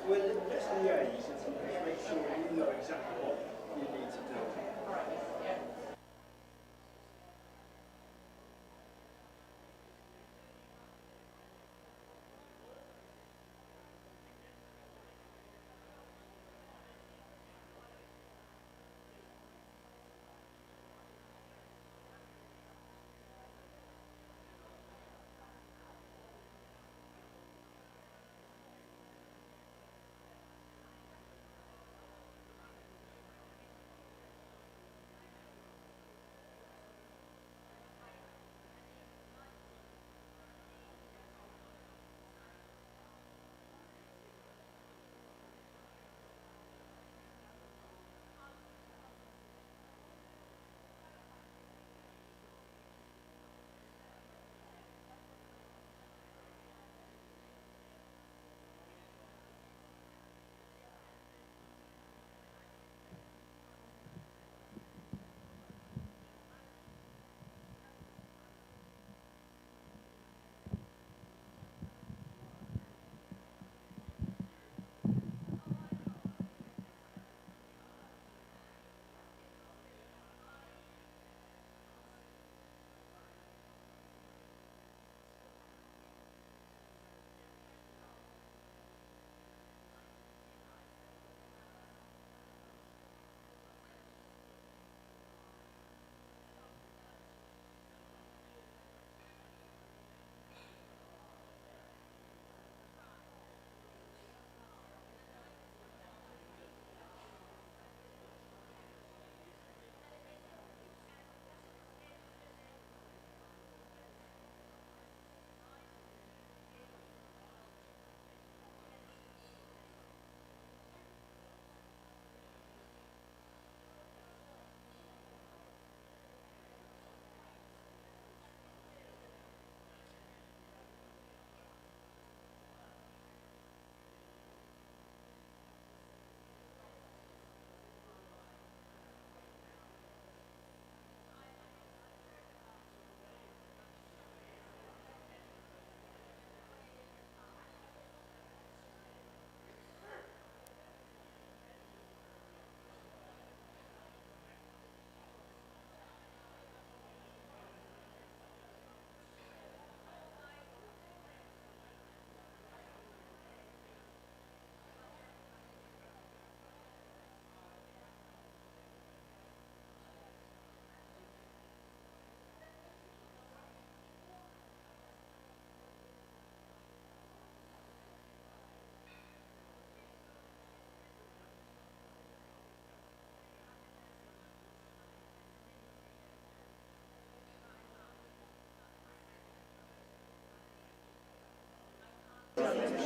Well, let's liaise and make sure you know exactly what you need to do.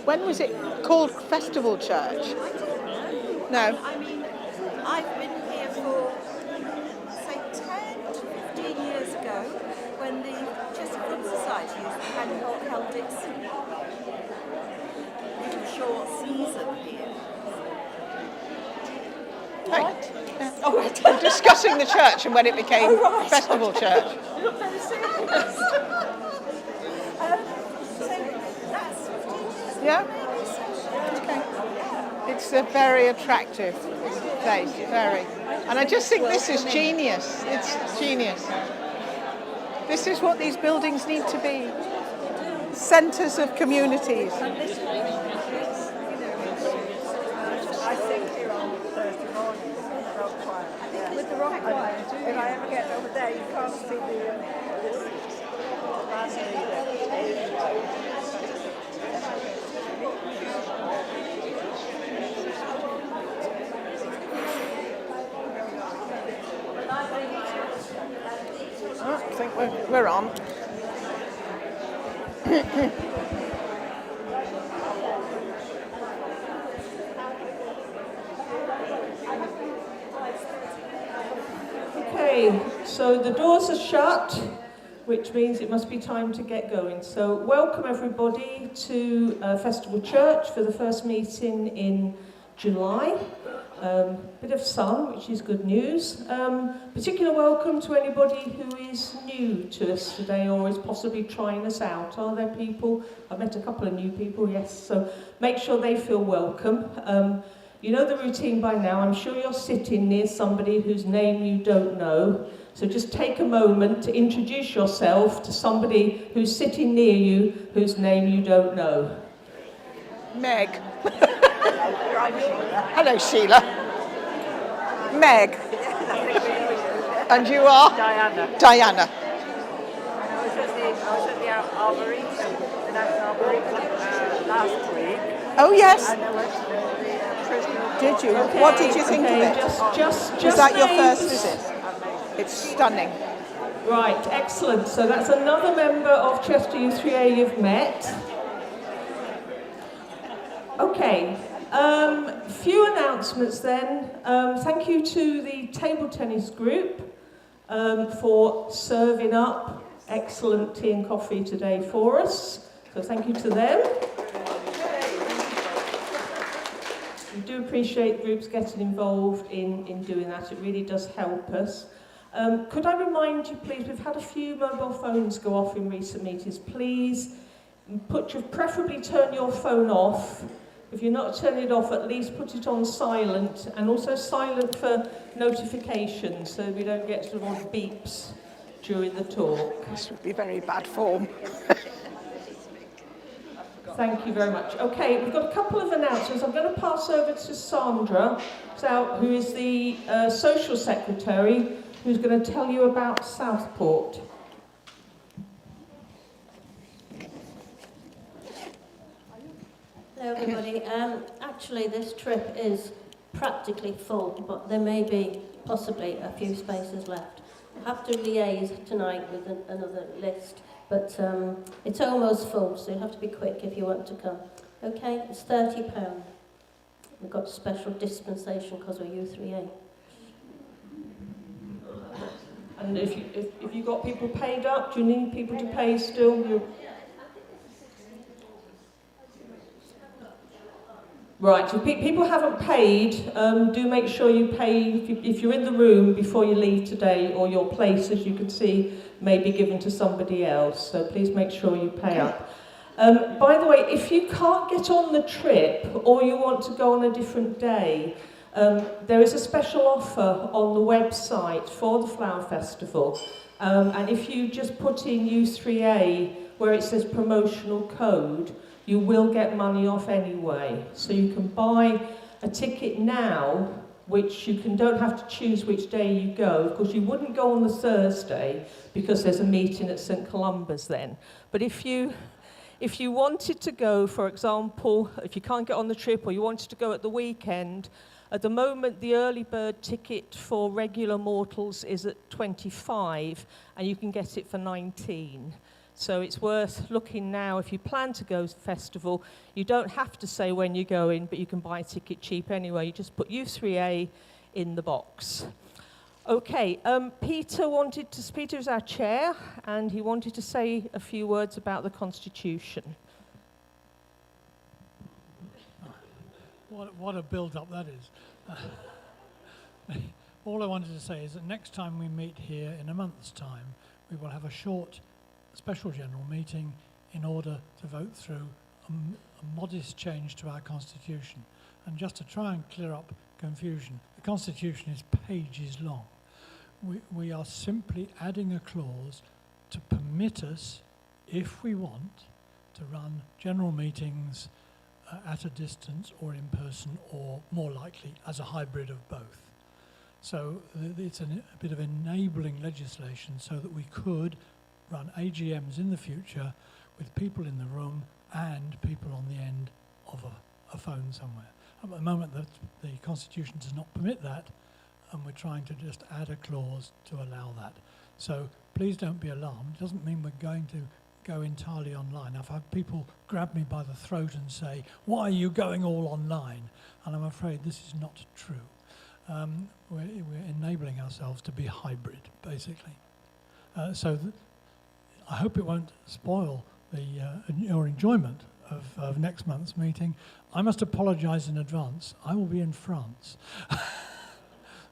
When was it called Festival Church? No. I mean, I've been here for, say, 10 to 15 years ago when the Chesterfield Society had held its little short season here. Right. Oh, we're discussing the church and when it became Festival Church. You look very serious. So that's 15 years ago. Yeah? Okay. It's a very attractive place, very. And I just think this is genius. It's genius. This is what these buildings need to be. Centres of communities. I think here on Thursday morning with the rock choir. With the rock choir. If I ever get over there, you can't see the I think we're on. Okay, so the doors are shut, which means it must be time to get going. So welcome everybody to Festival Church for the first meeting in July. Bit of sun, which is good news. Particular welcome to anybody who is new to us today or is possibly trying us out. Are there people? I've met a couple of new people, yes, so make sure they feel welcome. You know the routine by now. I'm sure you're sitting near somebody whose name you don't know. So just take a moment to introduce yourself to somebody who's sitting near you whose name you don't know. Meg. Hello, Sheila. Meg. And you are? Diana. Diana. I was at the Arboretum, the National Arboretum last week. Oh, yes. And I went to the prisoner. Did you? What did you think of it? Just Was that your names. first visit? It's stunning. Right, excellent. So that's another member of Chester u3a you've met. Okay, few announcements then. Thank you to the table tennis group for serving up excellent tea and coffee today for us. So thank you to them. We do appreciate groups getting involved in doing that. It really does help us. Could I remind you, please, we've had a few mobile phones go off in recent meetings. Please, preferably turn your phone off. If you're not turning it off, at least put it on silent, and also silent for notifications, so we don't get sort of beeps during the talk. This would be very bad form. Thank you very much. Okay, we've got a couple of announcements. I'm going to pass over to Sandra, who is the Social Secretary, who's going to tell you about Southport. Hello everybody. Actually this trip is practically full, but there may be possibly a few spaces left. I have to liaise tonight with another list, but it's almost full, so you have to be quick if you want to come. Okay, it's £30. We've got special dispensation because we're u3a. And if you've got people paid up, do you need people to pay still? Right, if people haven't paid, do make sure you pay if you're in the room before you leave today, or your place, as you can see, may be given to somebody else. So please make sure you pay up. By the way, if you can't get on the trip or you want to go on a different day, there is a special offer on the website for the Flower Festival. And if you just put in u3a where it says promotional code, you will get money off anyway. So you can buy a ticket now, which you don't have to choose which day you go. Of course, you wouldn't go on the Thursday because there's a meeting at St Columba's then. But if you wanted to go, for example, if you can't get on the trip or you wanted to go at the weekend, at the moment the early bird ticket for regular mortals is at 25 and you can get it for 19. So it's worth looking now. If you plan to go to the festival, you don't have to say when you're going, but you can buy a ticket cheap anyway. You just put u3a in the box. Okay, Peter is our chair, and he wanted to say a few words about the Constitution. What a build-up that is. All I wanted to say is that next time we meet here in a month's time, we will have a short special general meeting in order to vote through a modest change to our Constitution. And just to try and clear up confusion, the Constitution is pages long. We are simply adding a clause to permit us, if we want, to run general meetings at a distance or in person, or more likely as a hybrid of both. So it's a bit of enabling legislation so that we could run AGMs in the future with people in the room and people on the end of a phone somewhere. At the moment, the Constitution does not permit that, and we're trying to just add a clause to allow that. So please don't be alarmed. It doesn't mean we're going to go entirely online. I've had people grab me by the throat and say, why are you going all online? And I'm afraid this is not true. We're enabling ourselves to be hybrid, basically. I hope it won't spoil your enjoyment of next month's meeting. I must apologise in advance. I will be in France.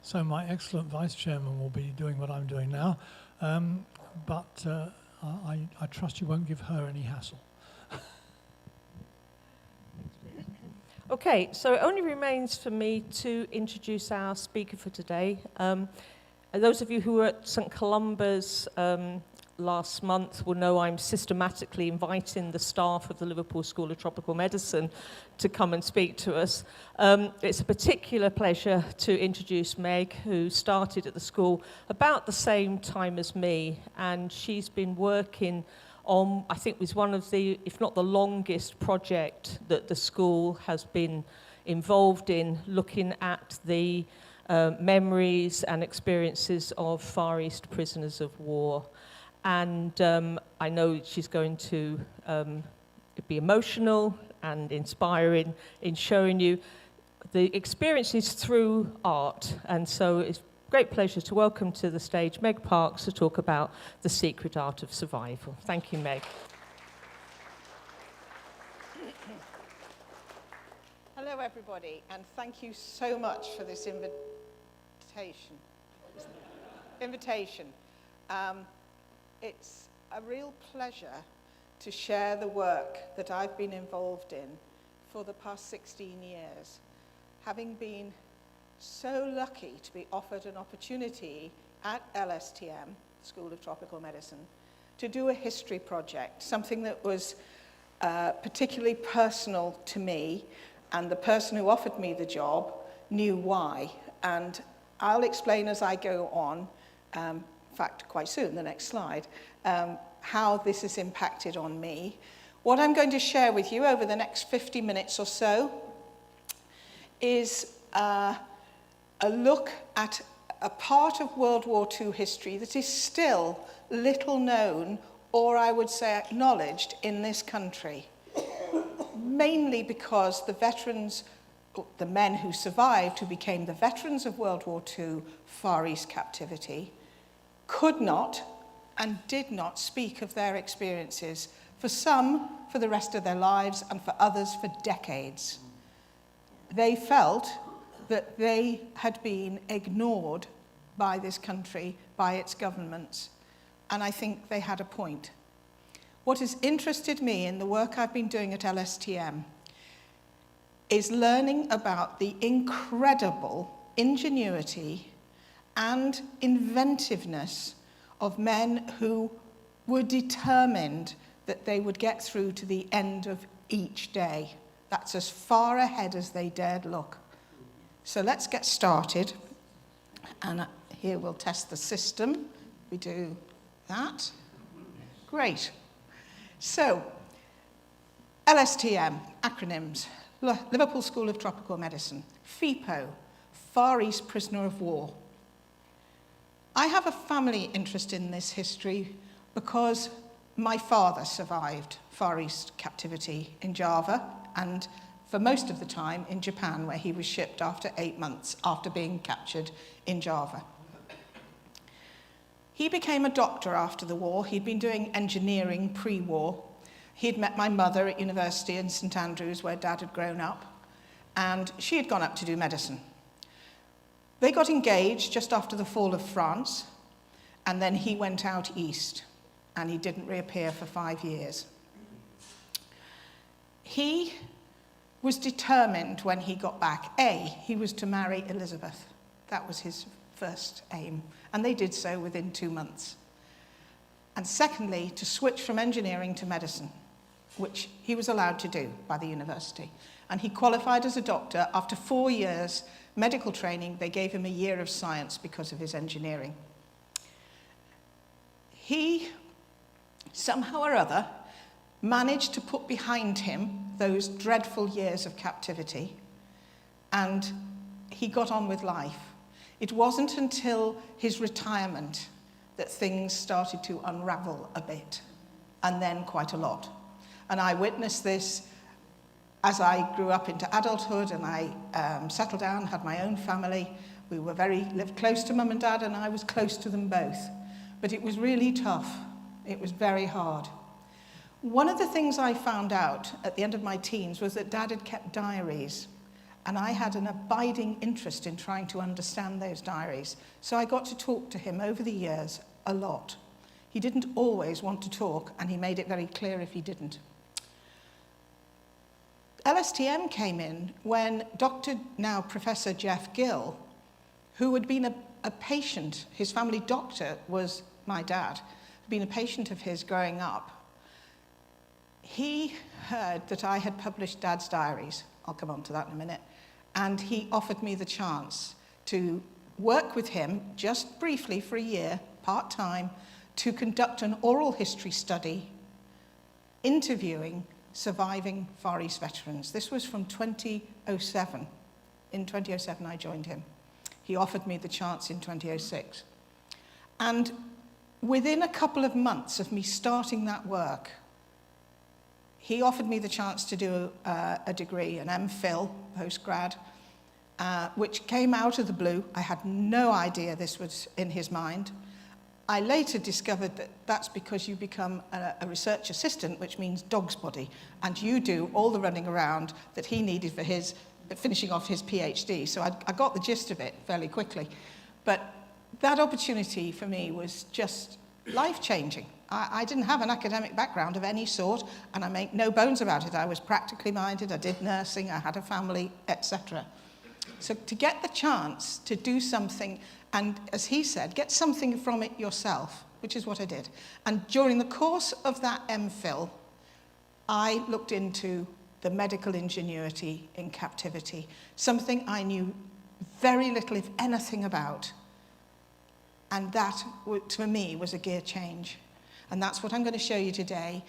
So my excellent vice chairman will be doing what I'm doing now. But I trust you won't give her any hassle. Okay, so it only remains for me to introduce our speaker for today. Those of you who were at St Columba's last month will know I'm systematically inviting the staff of the Liverpool School of Tropical Medicine to come and speak to us. It's a particular pleasure to introduce Meg, who started at the school about the same time as me, and she's been working on, I think, was one of the, if not the longest project that the school has been involved in, looking at the memories and experiences of Far East prisoners of war. And I know she's going to be emotional and inspiring in showing you the experiences through art. And so it's a great pleasure to welcome to the stage Meg Parks to talk about the secret art of survival. Thank you, Meg. Hello, everybody, and thank you so much for this invitation. It's a real pleasure to share the work that I've been involved in for the past 16 years, having been so lucky to be offered an opportunity at LSTM, School of Tropical Medicine, to do a history project, something that was particularly personal to me, and the person who offered me the job knew why. And I'll explain as I go on, in fact, quite soon, the next slide, how this has impacted on me. What I'm going to share with you over the next 50 minutes or so is a look at a part of World War II history that is still little known, or I would say acknowledged, in this country. Mainly because the veterans, the men who survived, who became the veterans of World War II Far East captivity, could not and did not speak of their experiences, for some for the rest of their lives and for others for decades. They felt that they had been ignored by this country, by its governments, and I think they had a point. What has interested me in the work I've been doing at LSTM is learning about the incredible ingenuity and inventiveness of men who were determined that they would get through to the end of each day. That's as far ahead as they dared look. So let's get started. And here we'll test the system. We do that. Great. So, LSTM, acronyms, Liverpool School of Tropical Medicine, FIPO, Far East Prisoner of War. I have a family interest in this history because my father survived Far East captivity in Java and for most of the time in Japan, where he was shipped after 8 months after being captured in Java. He became a doctor after the war. He'd been doing engineering pre-war. He'd met my mother at university in St Andrews, where Dad had grown up, and she had gone up to do medicine. They got engaged just after the fall of France, and then he went out east, and he didn't reappear for 5 years. He was determined when he got back, he was to marry Elizabeth. That was his first aim, and they did so within 2 months. And secondly, to switch from engineering to medicine, which he was allowed to do by the university. And he qualified as a doctor. After 4 years medical training, they gave him a year of science because of his engineering. He, somehow or other, managed to put behind him those dreadful years of captivity, and he got on with life. It wasn't until his retirement that things started to unravel a bit, and then quite a lot. And I witnessed this as I grew up into adulthood, and I settled down, had my own family. We lived close to Mum and Dad, and I was close to them both. But it was really tough. It was very hard. One of the things I found out at the end of my teens was that Dad had kept diaries, and I had an abiding interest in trying to understand those diaries. So I got to talk to him over the years a lot. He didn't always want to talk, and he made it very clear if he didn't. LSTM came in when Dr. now Professor Jeff Gill, who had been a patient, his family doctor was my dad, had been a patient of his growing up. He heard that I had published Dad's diaries. I'll come on to that in a minute. And he offered me the chance to work with him, just briefly for a year, part-time, to conduct an oral history study interviewing surviving Far East veterans. This was from 2007. In 2007, I joined him. He offered me the chance in 2006. And within a couple of months of me starting that work, he offered me the chance to do a degree, an MPhil, postgrad, which came out of the blue. I had no idea this was in his mind. I later discovered that that's because you become a research assistant, which means dog's body, and you do all the running around that he needed for his finishing off his PhD. So I got the gist of it fairly quickly. But that opportunity for me was just life-changing. I didn't have an academic background of any sort, and I make no bones about it. I was practically minded, I did nursing, I had a family, etc. So to get the chance to do something, and as he said, get something from it yourself, which is what I did. And during the course of that MPhil, I looked into the medical ingenuity in captivity, something I knew very little, if anything, about. And that, for me, was a gear change. And that's what I'm going to show you today,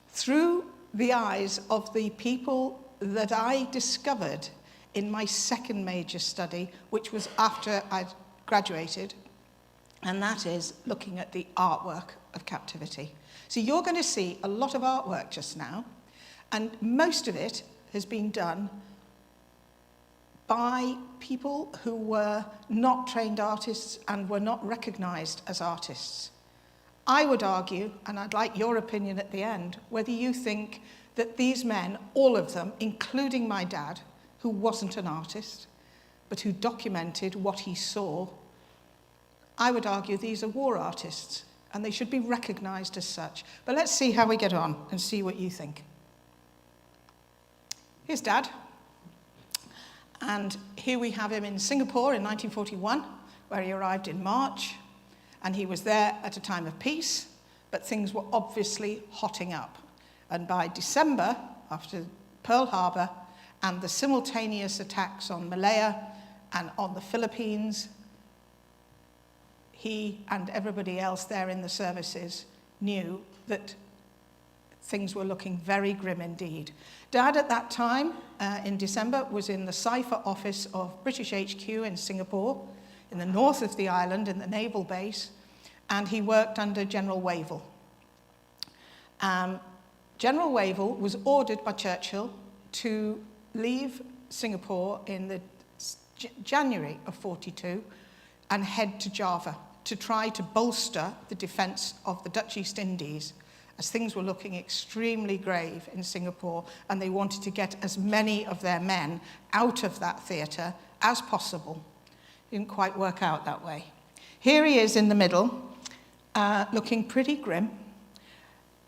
through the eyes of the people that I discovered in my second major study, which was after I'd graduated, and that is looking at the artwork of captivity. So you're going to see a lot of artwork just now, and most of it has been done by people who were not trained artists and were not recognized as artists. I would argue, and I'd like your opinion at the end, whether you think that these men, all of them, including my dad, who wasn't an artist, but who documented what he saw, I would argue these are war artists, and they should be recognized as such. But let's see how we get on and see what you think. Here's Dad. And here we have him in Singapore in 1941, where he arrived in March. And he was there at a time of peace, but things were obviously hotting up. And by December, after Pearl Harbor and the simultaneous attacks on Malaya and on the Philippines, he and everybody else there in the services knew that things were looking very grim indeed. Dad at that time, in December, was in the Cypher office of British HQ in Singapore, in the north of the island, in the naval base, and he worked under General Wavell. General Wavell was ordered by Churchill to leave Singapore in the January of 42 and head to Java to try to bolster the defence of the Dutch East Indies, as things were looking extremely grave in Singapore, and they wanted to get as many of their men out of that theatre as possible. Didn't quite work out that way. Here he is in the middle, looking pretty grim.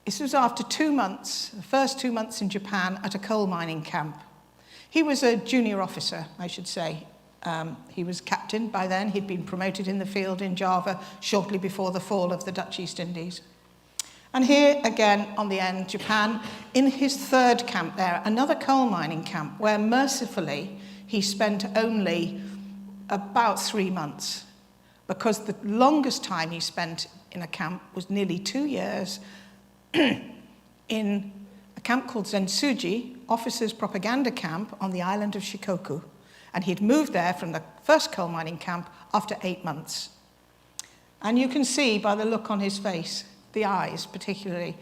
This was after 2 months, the first 2 months in Japan at a coal mining camp. He was a junior officer, I should say. He was captain by then. He'd been promoted in the field in Java shortly before the fall of the Dutch East Indies. And here again on the end, Japan, in his third camp there, another coal mining camp, where mercifully he spent only about 3 months, because the longest time he spent in a camp was nearly 2 years in a camp called Zensuji, officers' propaganda camp on the island of Shikoku. And he'd moved there from the first coal mining camp after 8 months. And you can see by the look on his face, the eyes particularly,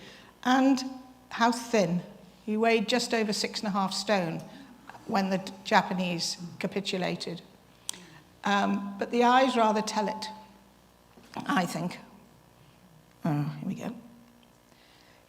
and how thin. He weighed just over 6.5 stone when the Japanese capitulated. But the eyes rather tell it, I think. Here we go.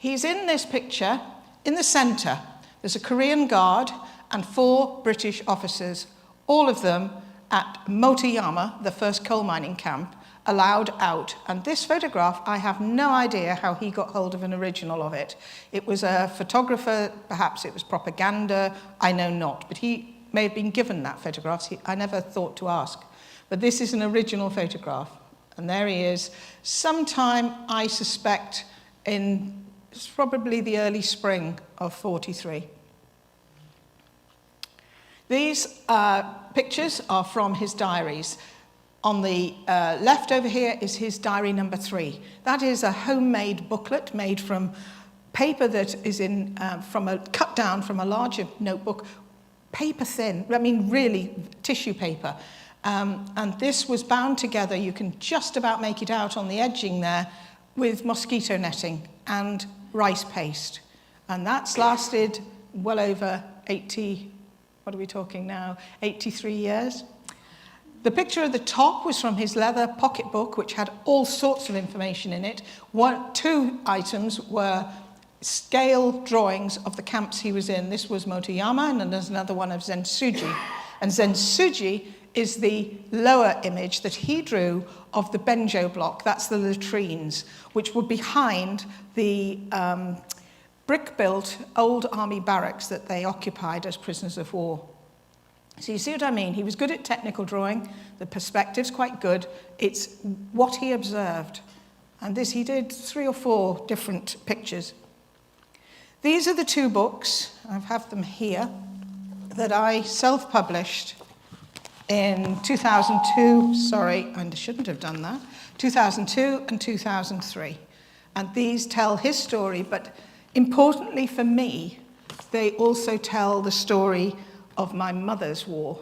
He's in this picture, in the centre. There's a Korean guard and 4 British officers, all of them at Motoyama, the first coal mining camp, allowed out. And this photograph, I have no idea how he got hold of an original of it. It was a photographer, perhaps it was propaganda, I know not. But he may have been given that photograph. I never thought to ask. But this is an original photograph. And there he is, sometime, I suspect, in probably the early spring of 43. These pictures are from his diaries. On the left over here is his diary number 3. That is a homemade booklet made from paper that is cut down from a larger notebook, paper thin, I mean really tissue paper. And this was bound together, you can just about make it out on the edging there, with mosquito netting and rice paste. And that's lasted well over 80, what are we talking now, 83 years. The picture at the top was from his leather pocketbook, which had all sorts of information in it. 2 items were scale drawings of the camps he was in. This was Motoyama, and then there's another one of Zensuji. And Zensuji is the lower image that he drew of the Benjo block, that's the latrines, which were behind the brick-built old army barracks that they occupied as prisoners of war. So you see what I mean? He was good at technical drawing, the perspective's quite good, it's what he observed. And this, he did 3 or 4 different pictures. These are the 2 books, I have them here, that I self-published in 2002, sorry, I shouldn't have done that, 2002 and 2003. And these tell his story, but importantly for me, they also tell the story of my mother's war.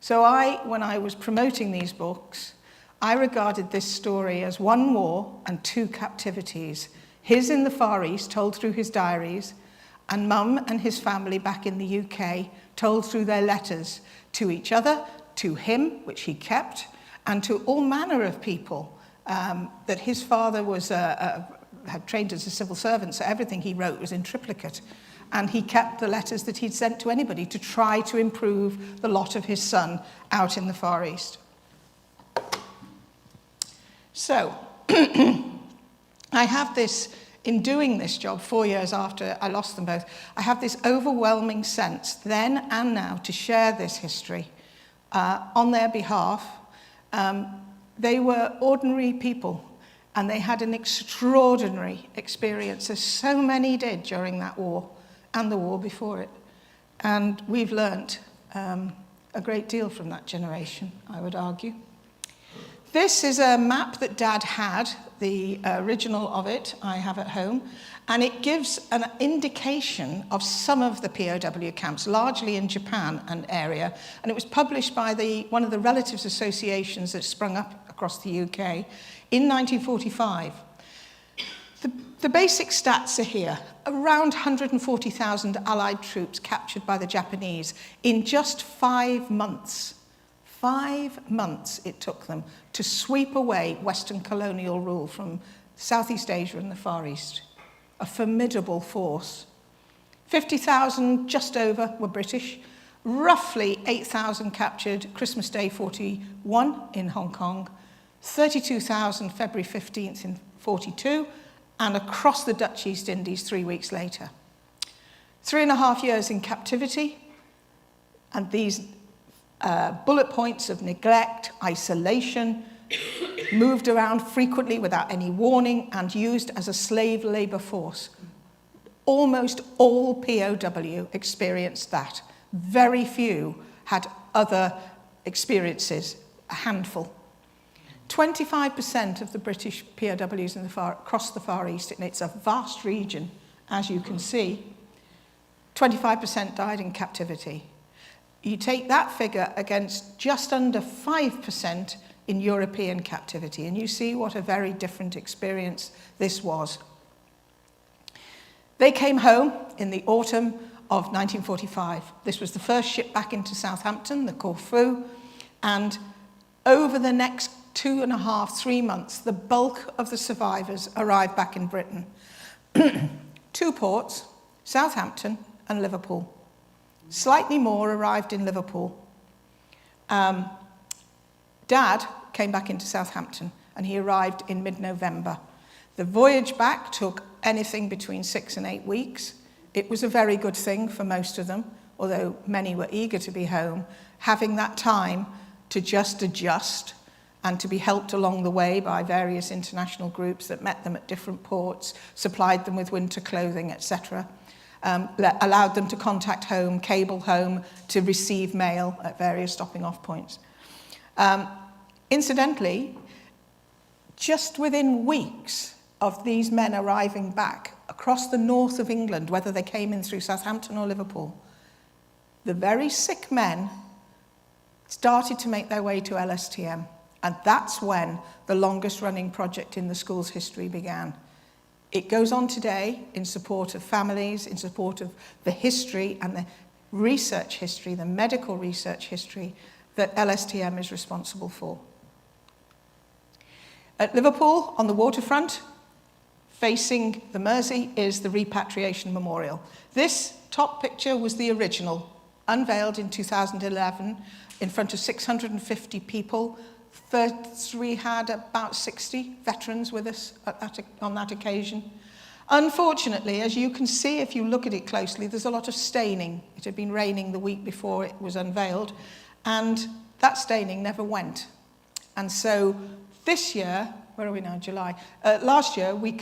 So when I was promoting these books, I regarded this story as 1 war and 2 captivities. His in the Far East, told through his diaries, and Mum and his family back in the UK, told through their letters to each other, to him, which he kept, and to all manner of people. That his father was had trained as a civil servant, so everything he wrote was in triplicate. And he kept the letters that he'd sent to anybody to try to improve the lot of his son out in the Far East. So, I have this, in doing this job 4 years after I lost them both, I have this overwhelming sense, then and now, to share this history on their behalf. They were ordinary people, and they had an extraordinary experience, as so many did during that war, and the war before it. And we've learnt a great deal from that generation, I would argue. This is a map that Dad had, the original of it I have at home, and it gives an indication of some of the POW camps, largely in Japan and area, and it was published by one of the relatives associations that sprung up across the UK in 1945. The basic stats are here. Around 140,000 Allied troops captured by the Japanese in just 5 months. 5 months it took them to sweep away Western colonial rule from Southeast Asia and the Far East. A formidable force. 50,000, just over, were British. Roughly 8,000 captured Christmas Day 41 in Hong Kong. 32,000 February 15th in 42, and across the Dutch East Indies 3 weeks later. 3.5 years in captivity, and these bullet points of neglect, isolation, moved around frequently without any warning, and used as a slave labour force. Almost all POW experienced that. Very few had other experiences, a handful. 25% of the British POWs across the Far East, and it's a vast region, as you can see, 25% died in captivity. You take that figure against just under 5% in European captivity, and you see what a very different experience this was. They came home in the autumn of 1945. This was the first ship back into Southampton, the Corfu, and over the next 2.5, 3 months, the bulk of the survivors arrived back in Britain. 2 ports, Southampton and Liverpool. Slightly more arrived in Liverpool. Dad came back into Southampton and he arrived in mid-November. The voyage back took anything between 6 and 8 weeks. It was a very good thing for most of them, although many were eager to be home, having that time to just adjust and to be helped along the way by various international groups that met them at different ports, supplied them with winter clothing, etc. Allowed them to contact home, cable home, to receive mail at various stopping off points. Incidentally, just within weeks of these men arriving back across the north of England, whether they came in through Southampton or Liverpool, the very sick men started to make their way to LSTM. And that's when the longest running project in the school's history began. It goes on today in support of families, in support of the history and the research history, the medical research history that LSTM is responsible for. At Liverpool, on the waterfront, facing the Mersey, is the Repatriation Memorial. This top picture was the original, unveiled in 2011 in front of 650 people. First, we had about 60 veterans with us on that occasion. Unfortunately, as you can see, if you look at it closely, there's a lot of staining. It had been raining the week before it was unveiled, and that staining never went. And so this year, where are we now, July? Last year, we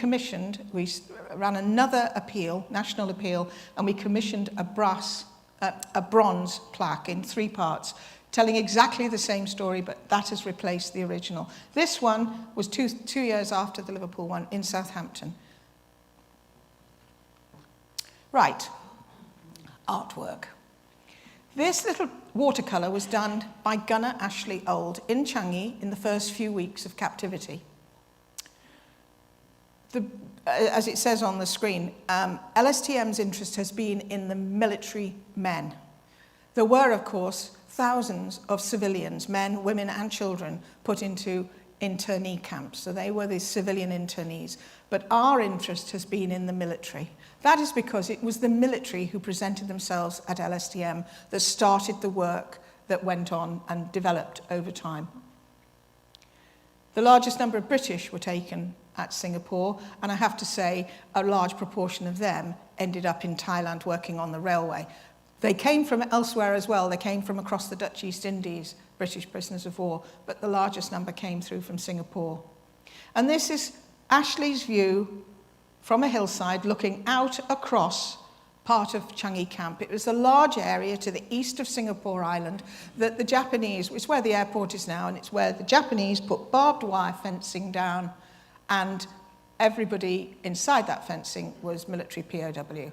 ran another appeal, national appeal, and we commissioned a bronze plaque in 3 parts, telling exactly the same story, but that has replaced the original. This one was two years after the Liverpool one in Southampton. Right, artwork. This little watercolour was done by Gunnar Ashley Old in Changi in the first few weeks of captivity. As it says on the screen, LSTM's interest has been in the military men. There were, of course, thousands of civilians, men, women and children, put into internee camps. So they were the civilian internees. But our interest has been in the military. That is because it was the military who presented themselves at LSTM that started the work that went on and developed over time. The largest number of British were taken at Singapore, and I have to say a large proportion of them ended up in Thailand working on the railway. They came from elsewhere as well. They came from across the Dutch East Indies, British prisoners of war, but the largest number came through from Singapore. And this is Ashley's view from a hillside looking out across part of Changi Camp. It was a large area to the east of Singapore Island that the Japanese, it's where the airport is now, and it's where the Japanese put barbed wire fencing down, and everybody inside that fencing was military POW.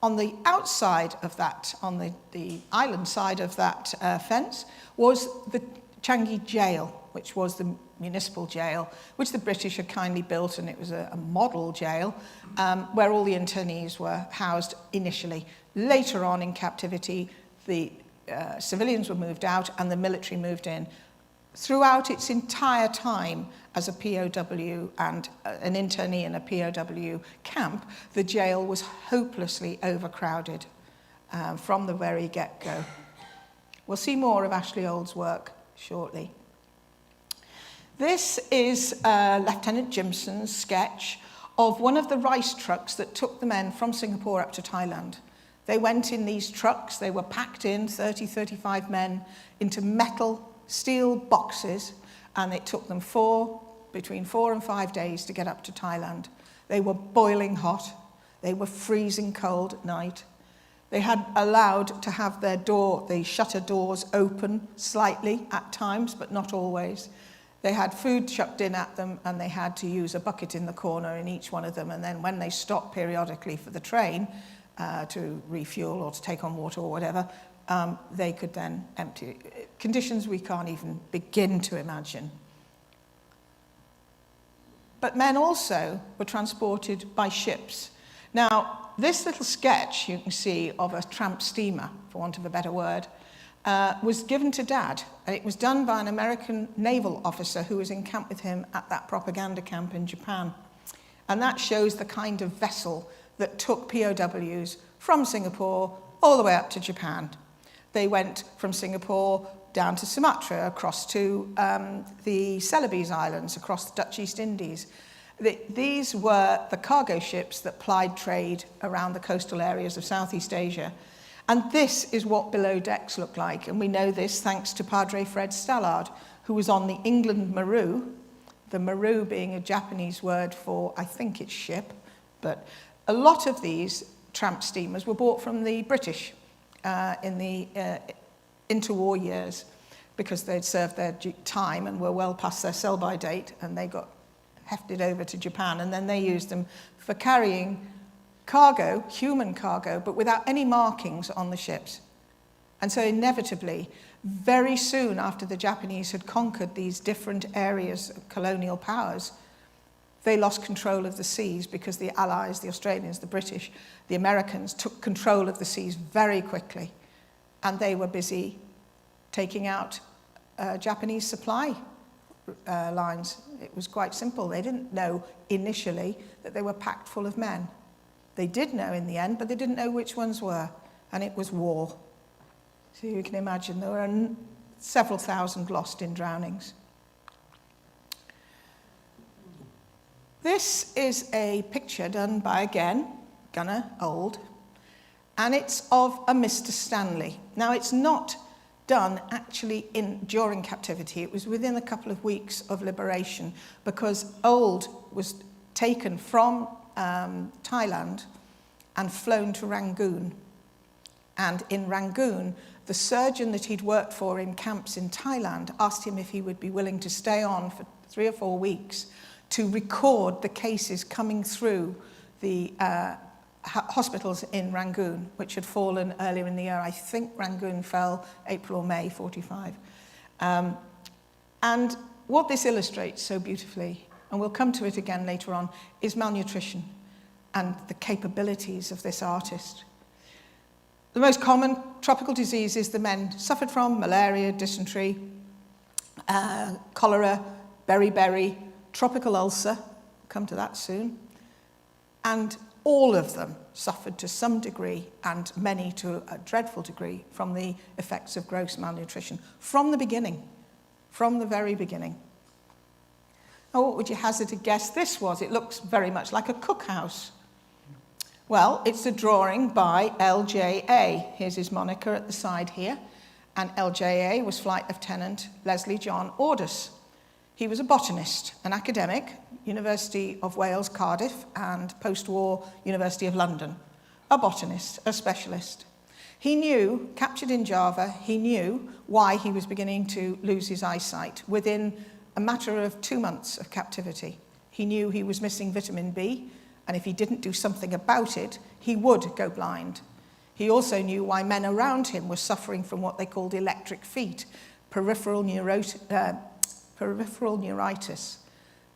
On the outside of that, on the island side of that fence, was the Changi jail, which was the municipal jail, which the British had kindly built, and it was a model jail where all the internees were housed initially. Later on in captivity, the civilians were moved out and the military moved in. Throughout its entire time as a POW and an internee in a POW camp, the jail was hopelessly overcrowded from the very get-go. We'll see more of Ashley Old's work shortly. This is Lieutenant Jimson's sketch of one of the rice trucks that took the men from Singapore up to Thailand. They went in these trucks, they were packed in, 30, 35 men, into metal, steel boxes, and it took them between 4 and 5 days to get up to Thailand. They were boiling hot, they were freezing cold at night. They had allowed to have the shutter doors open slightly at times, but not always. They had food chucked in at them, and they had to use a bucket in the corner in each one of them. And then when they stopped periodically for the train to refuel or to take on water or whatever, they could then empty. Conditions we can't even begin to imagine. But men also were transported by ships. Now, this little sketch you can see of a tramp steamer, for want of a better word, was given to Dad. And it was done by an American naval officer who was in camp with him at that propaganda camp in Japan. And that shows the kind of vessel that took POWs from Singapore all the way up to Japan. They went from Singapore down to Sumatra, across to the Celebes Islands, across the Dutch East Indies. These were the cargo ships that plied trade around the coastal areas of Southeast Asia. And this is what below decks look like. And we know this thanks to Padre Fred Stallard, who was on the England Maru, the Maru being a Japanese word for, I think it's ship, but a lot of these tramp steamers were bought from the British in the interwar years because they'd served their time and were well past their sell-by date, and they got hefted over to Japan, and then they used them for carrying cargo, human cargo, but without any markings on the ships. And so inevitably, very soon after the Japanese had conquered these different areas of colonial powers, they lost control of the seas because the Allies, the Australians, the British, the Americans took control of the seas very quickly. And they were busy taking out Japanese supply lines. It was quite simple. They didn't know initially that they were packed full of men. They did know in the end, but they didn't know which ones were. And it was war. So you can imagine there were several thousand lost in drownings. This is a picture done by, again, Gunnar Old, and it's of a Mr. Stanley. Now, it's not done actually during captivity. It was within a couple of weeks of liberation, because Old was taken from Thailand and flown to Rangoon. And in Rangoon, the surgeon that he'd worked for in camps in Thailand asked him if he would be willing to stay on for 3 or 4 weeks to record the cases coming through the hospitals in Rangoon, which had fallen earlier in the year. I think Rangoon fell April or May 45. And what this illustrates so beautifully, and we'll come to it again later on, is malnutrition and the capabilities of this artist. The most common tropical diseases the men suffered from: malaria, dysentery, cholera, beriberi, tropical ulcer, we'll come to that soon, and all of them suffered to some degree, and many to a dreadful degree, from the effects of gross malnutrition from the beginning, from the very beginning. Now, what would you hazard to guess this was? It looks very much like a cookhouse. Well, it's a drawing by LJA. Here's his moniker at the side here. And LJA was Flight Lieutenant Leslie John Ordus. He was a botanist, an academic, University of Wales, Cardiff, and post-war University of London. A botanist, a specialist. He knew, captured in Java, he knew why he was beginning to lose his eyesight within a matter of 2 months of captivity. He knew he was missing vitamin B, and if he didn't do something about it, he would go blind. He also knew why men around him were suffering from what they called electric feet, peripheral neuritis,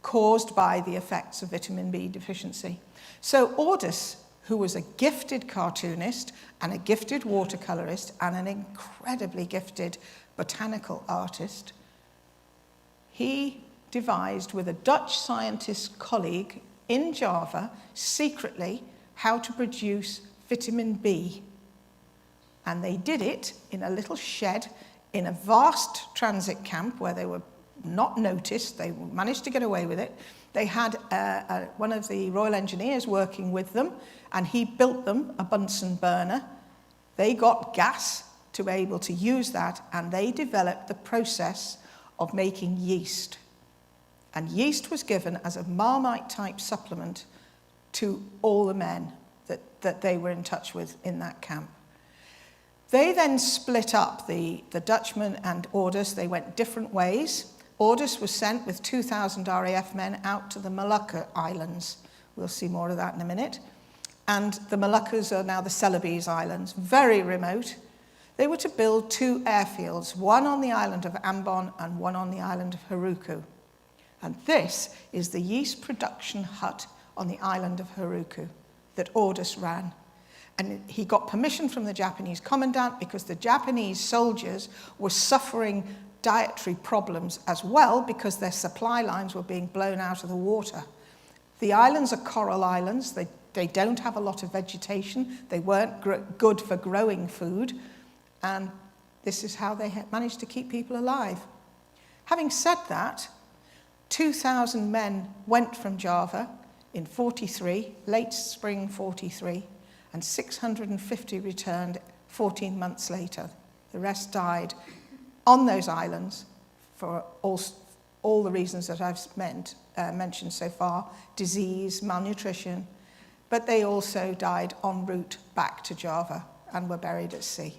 caused by the effects of vitamin B deficiency. So Ordus, who was a gifted cartoonist and a gifted watercolorist and an incredibly gifted botanical artist, he devised with a Dutch scientist colleague in Java, secretly, how to produce vitamin B. And they did it in a little shed in a vast transit camp where they were not noticed. They managed to get away with it. They had one of the Royal Engineers working with them, and he built them a Bunsen burner. They got gas to be able to use that, and they developed the process of making yeast. And yeast was given as a Marmite-type supplement to all the men that they were in touch with in that camp. They then split up, the Dutchman and Ordus. They went different ways. Ordus was sent with 2,000 RAF men out to the Molucca Islands. We'll see more of that in a minute. And the Moluccas are now the Celebes Islands, very remote. They were to build 2 airfields, one on the island of Ambon and one on the island of Haruku. And this is the yeast production hut on the island of Haruku that Ordus ran. And he got permission from the Japanese commandant because the Japanese soldiers were suffering dietary problems as well because their supply lines were being blown out of the water. The islands are coral islands. They They don't have a lot of vegetation. They weren't good for growing food. And this is how they managed to keep people alive. Having said that, 2,000 men went from Java in 43, late spring 43, and 650 returned 14 months later. The rest died on those islands for all the reasons that I've mentioned so far, disease, malnutrition, but they also died en route back to Java and were buried at sea.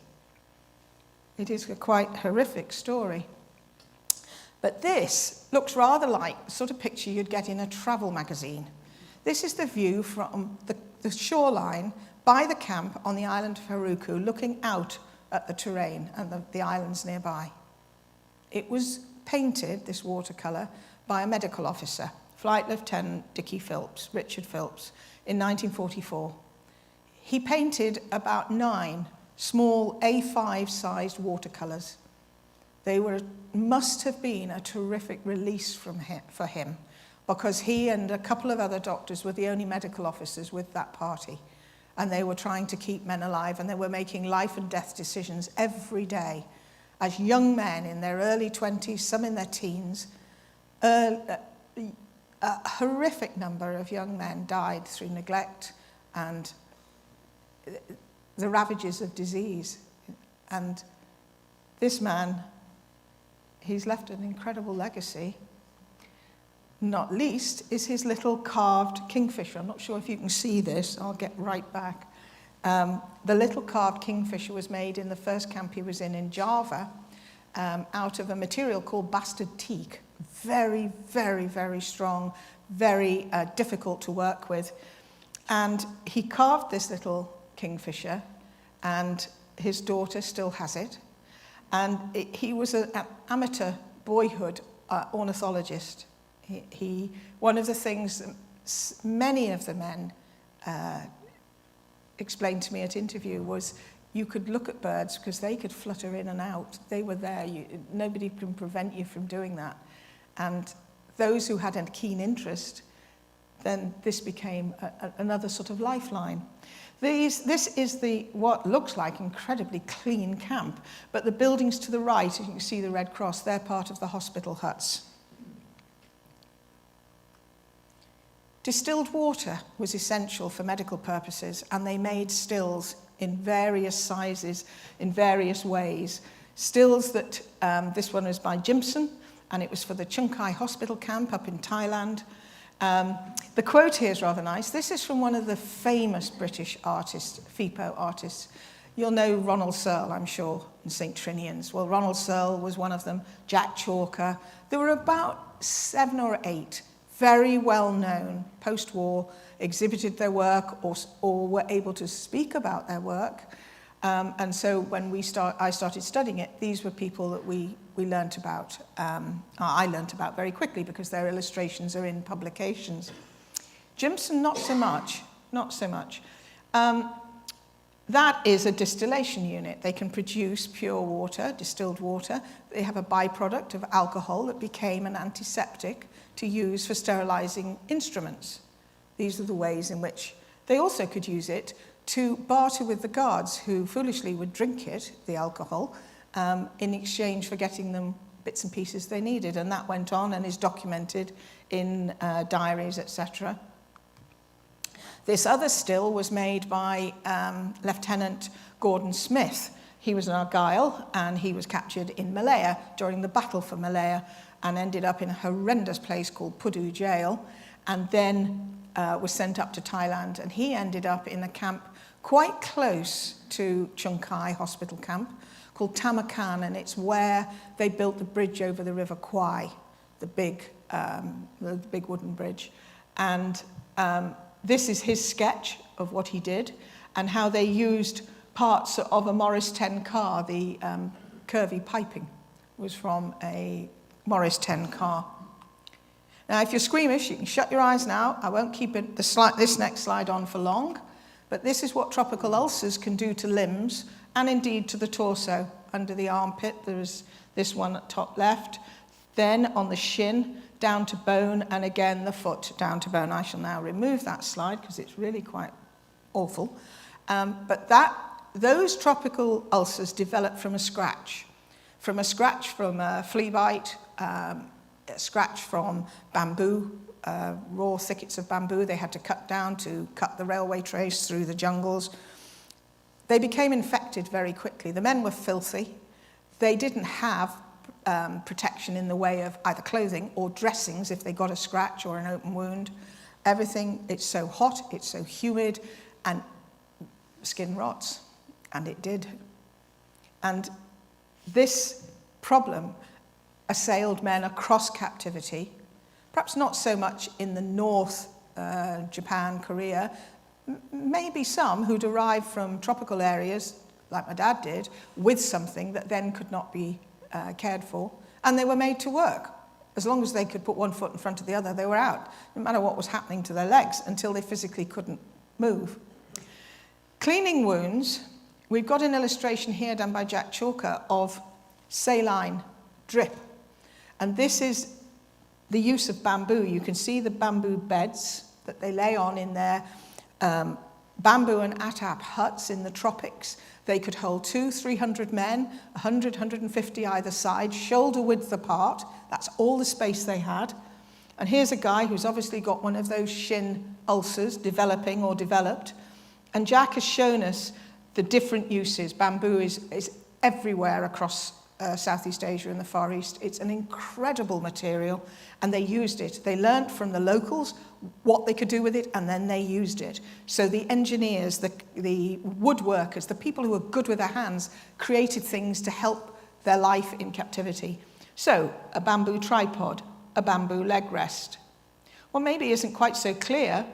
It is a quite horrific story. But this looks rather like the sort of picture you'd get in a travel magazine. This is the view from the shoreline by the camp on the island of Haruku, looking out at the terrain and the islands nearby. It was painted, this watercolour, by a medical officer, Flight Lieutenant Richard Philps, in 1944. He painted about 9 small A5-sized watercolours. They must have been a terrific release for him, because he and a couple of other doctors were the only medical officers with that party. And they were trying to keep men alive, and they were making life and death decisions every day. As young men in their early 20s, some in their teens, a horrific number of young men died through neglect and the ravages of disease. And this man, he's left an incredible legacy. Not least is his little carved kingfisher. I'm not sure if you can see this. I'll get right back. The little carved kingfisher was made in the first camp he was in Java, out of a material called bastard teak. Very, very, very strong, very difficult to work with. And he carved this little kingfisher, and his daughter still has it. And he was an amateur boyhood ornithologist. One of the things many of the men explained to me at interview was you could look at birds because they could flutter in and out. They were there. Nobody can prevent you from doing that. And those who had a keen interest, then this became another sort of lifeline. This is what looks like incredibly clean camp, but the buildings to the right, as you can see the Red Cross, they're part of the hospital huts. Distilled water was essential for medical purposes, and they made stills in various sizes, in various ways. Stills that, this one was by Jimson, and it was for the Chunkai Hospital camp up in Thailand. The quote here is rather nice. This is from one of the famous British artists, FIPO artists. You'll know Ronald Searle, I'm sure, and St. Trinians. Well, Ronald Searle was one of them, Jack Chalker. There were about 7 or 8 very well-known post-war, exhibited their work or were able to speak about their work. And so when I started studying it, these were people that we learnt about. I learnt about very quickly because their illustrations are in publications. Jimson, not so much. That is a distillation unit. They can produce pure water, distilled water. They have a byproduct of alcohol that became an antiseptic to use for sterilizing instruments. These are the ways in which they also could use it to barter with the guards who foolishly would drink it, the alcohol, in exchange for getting them bits and pieces they needed. And that went on and is documented in diaries, etc. This other still was made by Lieutenant Gordon Smith. He was an Argyll, and he was captured in Malaya during the battle for Malaya and ended up in a horrendous place called Pudu Jail, and then was sent up to Thailand. And he ended up in a camp quite close to Chunkai Hospital Camp called Tamakan, and it's where they built the bridge over the River Kwai, the big wooden bridge. And this is his sketch of what he did and how they used parts of a Morris 10 car. The curvy piping was from a Morris 10 car. Now, if you're squeamish, you can shut your eyes now. I won't keep this next slide on for long, but this is what tropical ulcers can do to limbs and indeed to the torso. Under the armpit, there's this one at top left. Then on the shin, down to bone, and again the foot down to bone. I shall now remove that slide because it's really quite awful. But those tropical ulcers developed from a scratch from a flea bite, a scratch from bamboo, raw thickets of bamboo they had to cut down to cut the railway trace through the jungles. They became infected very quickly. The men were filthy. They didn't have protection in the way of either clothing or dressings if they got a scratch or an open wound. Everything, it's so hot, it's so humid, and skin rots. And it did. And this problem assailed men across captivity, perhaps not so much in the north, Japan, Korea, maybe some who'd arrived from tropical areas, like my dad did, with something that then could not be cared for, and they were made to work. As long as they could put one foot in front of the other, they were out, no matter what was happening to their legs, until they physically couldn't move. Cleaning wounds, we've got an illustration here done by Jack Chalker of saline drip. And this is the use of bamboo. You can see the bamboo beds that they lay on in their bamboo and atap huts in the tropics. They could hold 200-300 men, 100, 150 either side, shoulder width apart. That's all the space they had. And here's a guy who's obviously got one of those shin ulcers developing or developed. And Jack has shown us the different uses. Bamboo is everywhere across Southeast Asia and the Far East. It's an incredible material, and they used it. They learnt from the locals what they could do with it, and then they used it. So the engineers, the woodworkers, the people who were good with their hands, created things to help their life in captivity. So a bamboo tripod, a bamboo leg rest. What maybe isn't quite so clear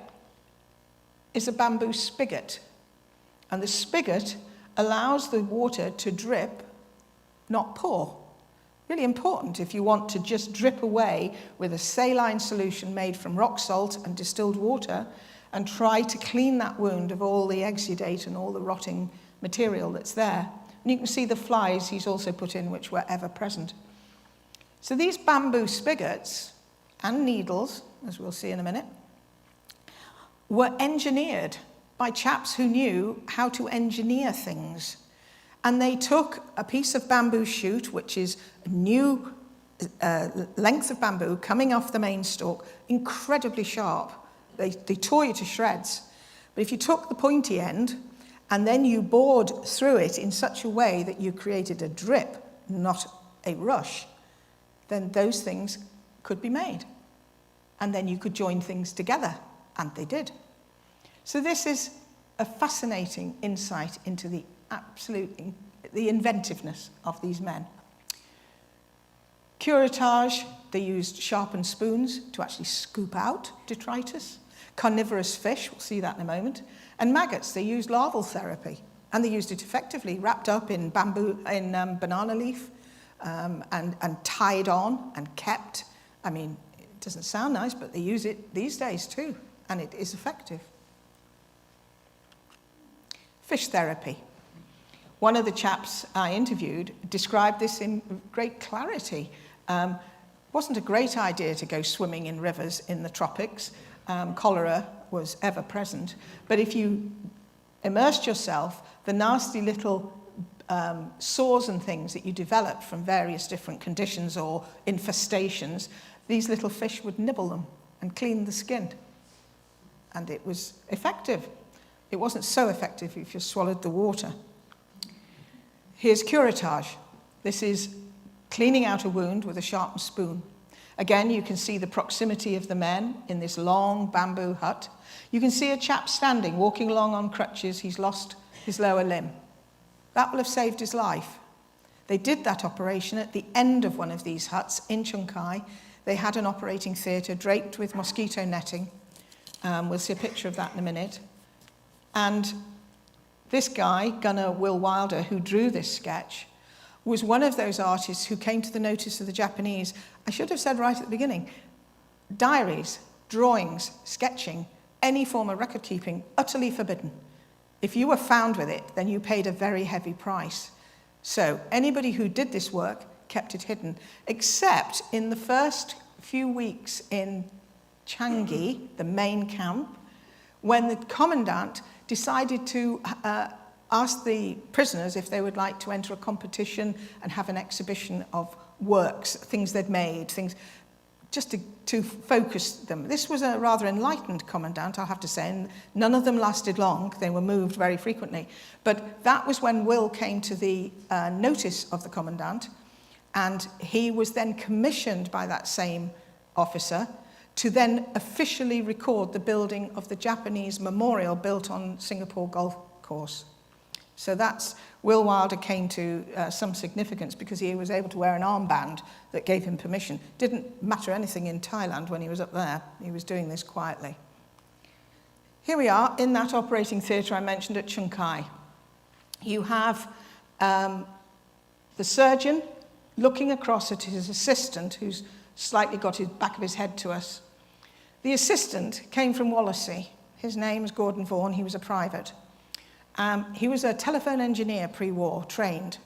is a bamboo spigot. And the spigot allows the water to drip, not pour. Really important if you want to just drip away with a saline solution made from rock salt and distilled water and try to clean that wound of all the exudate and all the rotting material that's there. And you can see the flies he's also put in, which were ever present. So these bamboo spigots and needles, as we'll see in a minute, were engineered by chaps who knew how to engineer things. And they took a piece of bamboo shoot, which is a new length of bamboo coming off the main stalk, incredibly sharp. They tore you to shreds. But if you took the pointy end and then you bored through it in such a way that you created a drip, not a rush, then those things could be made. And then you could join things together, and they did. So this is a fascinating insight into the inventiveness of these men. Curettage, they used sharpened spoons to actually scoop out detritus. Carnivorous fish, we'll see that in a moment. And maggots, they used larval therapy, and they used it effectively, wrapped up in banana leaf, and tied on and kept. I mean, it doesn't sound nice, but they use it these days too, and it is effective. Fish therapy. One of the chaps I interviewed described this in great clarity. It wasn't a great idea to go swimming in rivers in the tropics. Cholera was ever present. But if you immersed yourself, the nasty little sores and things that you develop from various different conditions or infestations, these little fish would nibble them and clean the skin. And it was effective. It wasn't so effective if you swallowed the water. Here's curettage. This is cleaning out a wound with a sharpened spoon. Again, you can see the proximity of the men in this long bamboo hut. You can see a chap standing, walking along on crutches. He's lost his lower limb. That will have saved his life. They did that operation at the end of one of these huts in Chungkai. They had an operating theatre draped with mosquito netting. We'll see a picture of that in a minute. And this guy, Gunnar Will Wilder, who drew this sketch, was one of those artists who came to the notice of the Japanese. I should have said right at the beginning, diaries, drawings, sketching, any form of record keeping, utterly forbidden. If you were found with it, then you paid a very heavy price. So anybody who did this work kept it hidden, except in the first few weeks in Changi, the main camp, when the commandant decided to ask the prisoners if they would like to enter a competition and have an exhibition of works, things they'd made, things just to focus them. This was a rather enlightened commandant, I'll have to say, and none of them lasted long. They were moved very frequently. But that was when Will came to the notice of the commandant, and he was then commissioned by that same officer to then officially record the building of the Japanese memorial built on Singapore Golf Course. So that's, Will Wilder came to some significance because he was able to wear an armband that gave him permission. Didn't matter anything in Thailand when he was up there. He was doing this quietly. Here we are in that operating theatre I mentioned at Chung Kai. You have the surgeon looking across at his assistant, who's slightly got his back of his head to us. The assistant came from Wallasey. His name's Gordon Vaughan. He was a private. He was a telephone engineer pre-war, trained.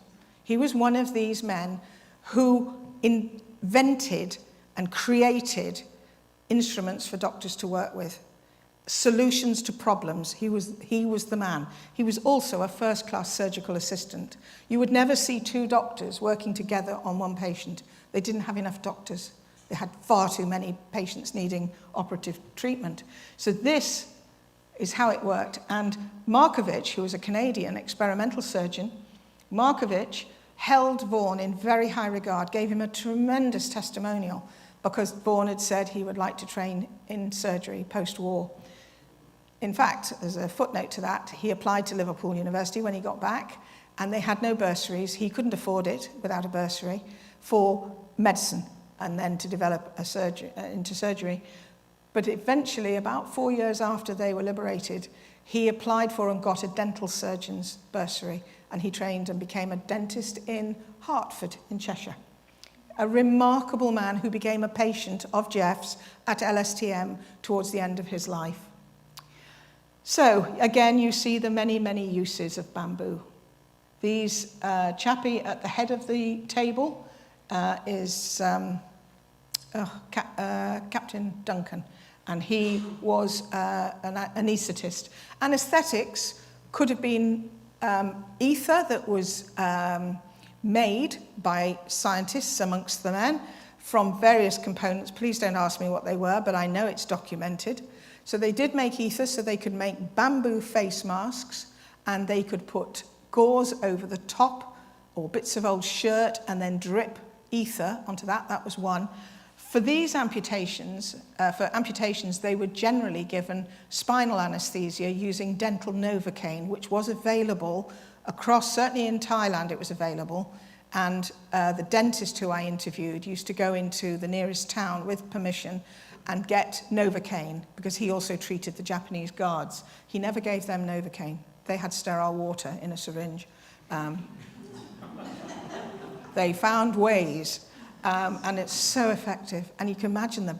He was one of these men who invented and created instruments for doctors to work with, solutions to problems. He was the man. He was also a first-class surgical assistant. You would never see two doctors working together on one patient. They didn't have enough doctors. They had far too many patients needing operative treatment. So this is how it worked. And Markovich, who was a Canadian experimental surgeon, Markovich held Vaughan in very high regard, gave him a tremendous testimonial because Vaughan had said he would like to train in surgery post-war. In fact, there's a footnote to that. He applied to Liverpool University when he got back, and they had no bursaries. He couldn't afford it without a bursary for medicine and then to develop into surgery. But eventually, about 4 years after they were liberated, he applied for and got a dental surgeon's bursary, and he trained and became a dentist in Hertford in Cheshire. A remarkable man who became a patient of Jeff's at LSTM towards the end of his life. So, again, you see the many, many uses of bamboo. These chappie at the head of the table is Captain Duncan, and he was an anaesthetist. Anesthetics could have been ether that was made by scientists amongst the men from various components. Please don't ask me what they were, but I know it's documented. So they did make ether so they could make bamboo face masks, and they could put gauze over the top or bits of old shirt and then drip ether onto that. That was one. For these amputations, they were generally given spinal anesthesia using dental Novocaine, which was available across, certainly in Thailand it was available, and the dentist who I interviewed used to go into the nearest town with permission and get Novocaine, because he also treated the Japanese guards. He never gave them Novocaine. They had sterile water in a syringe. They found ways. And it's so effective. And you can imagine the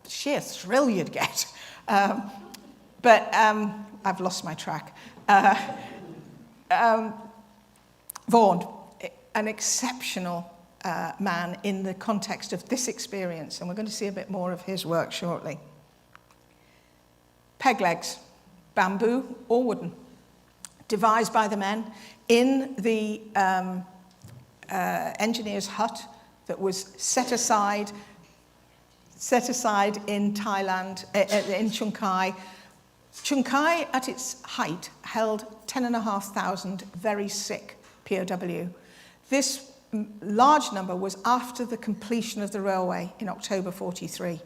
sheer thrill you'd get. But I've lost my track. Vaughan, an exceptional man in the context of this experience. And we're going to see a bit more of his work shortly. Peg legs, bamboo or wooden, devised by the men in the engineer's hut that was set aside in Thailand, in Chung Kai. Chung Kai, at its height, held 10,500 very sick POW. This large number was after the completion of the railway in October 43.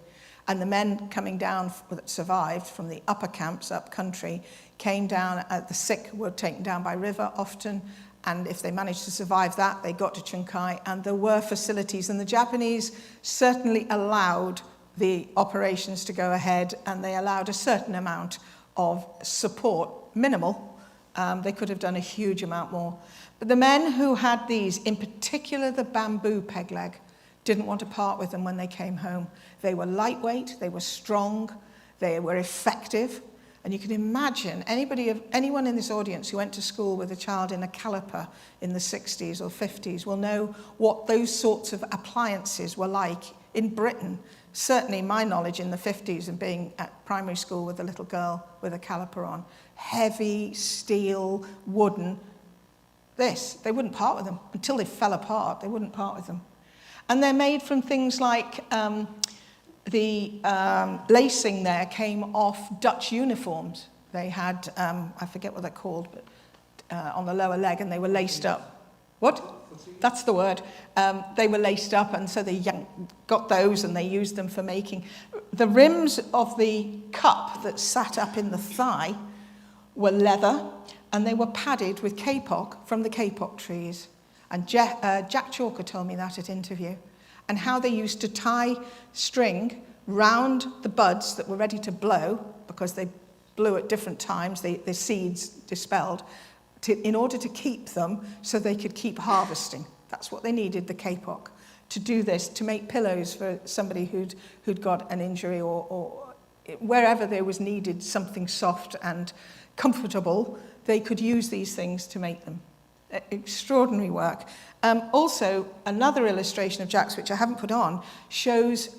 And the men coming down that survived from the upper camps, up country, came down, the sick were taken down by river often, and if they managed to survive that, they got to Chung Kai, and there were facilities. And the Japanese certainly allowed the operations to go ahead, and they allowed a certain amount of support, minimal. They could have done a huge amount more. But the men who had these, in particular the bamboo peg leg, didn't want to part with them when they came home. They were lightweight, they were strong, they were effective. And you can imagine anyone in this audience who went to school with a child in a caliper in the 60s or 50s will know what those sorts of appliances were like in Britain, certainly my knowledge in the 50s and being at primary school with a little girl with a caliper on, heavy steel, wooden, they wouldn't part with them. Until they fell apart, they wouldn't part with them. And they're made from things like the lacing there came off Dutch uniforms. They had, I forget what they're called, but on the lower leg, and they were laced up. What? That's the word. They were laced up, and so they got those and they used them for making. The rims of the cup that sat up in the thigh were leather, and they were padded with kapok from the kapok trees. And Jack Chalker told me that at interview, and how they used to tie string round the buds that were ready to blow, because they blew at different times, the seeds dispelled, in order to keep them so they could keep harvesting. That's what they needed, the kapok, to do this, to make pillows for somebody who'd got an injury or wherever there was needed something soft and comfortable, they could use these things to make them. Extraordinary work. Also, another illustration of Jack's, which I haven't put on, shows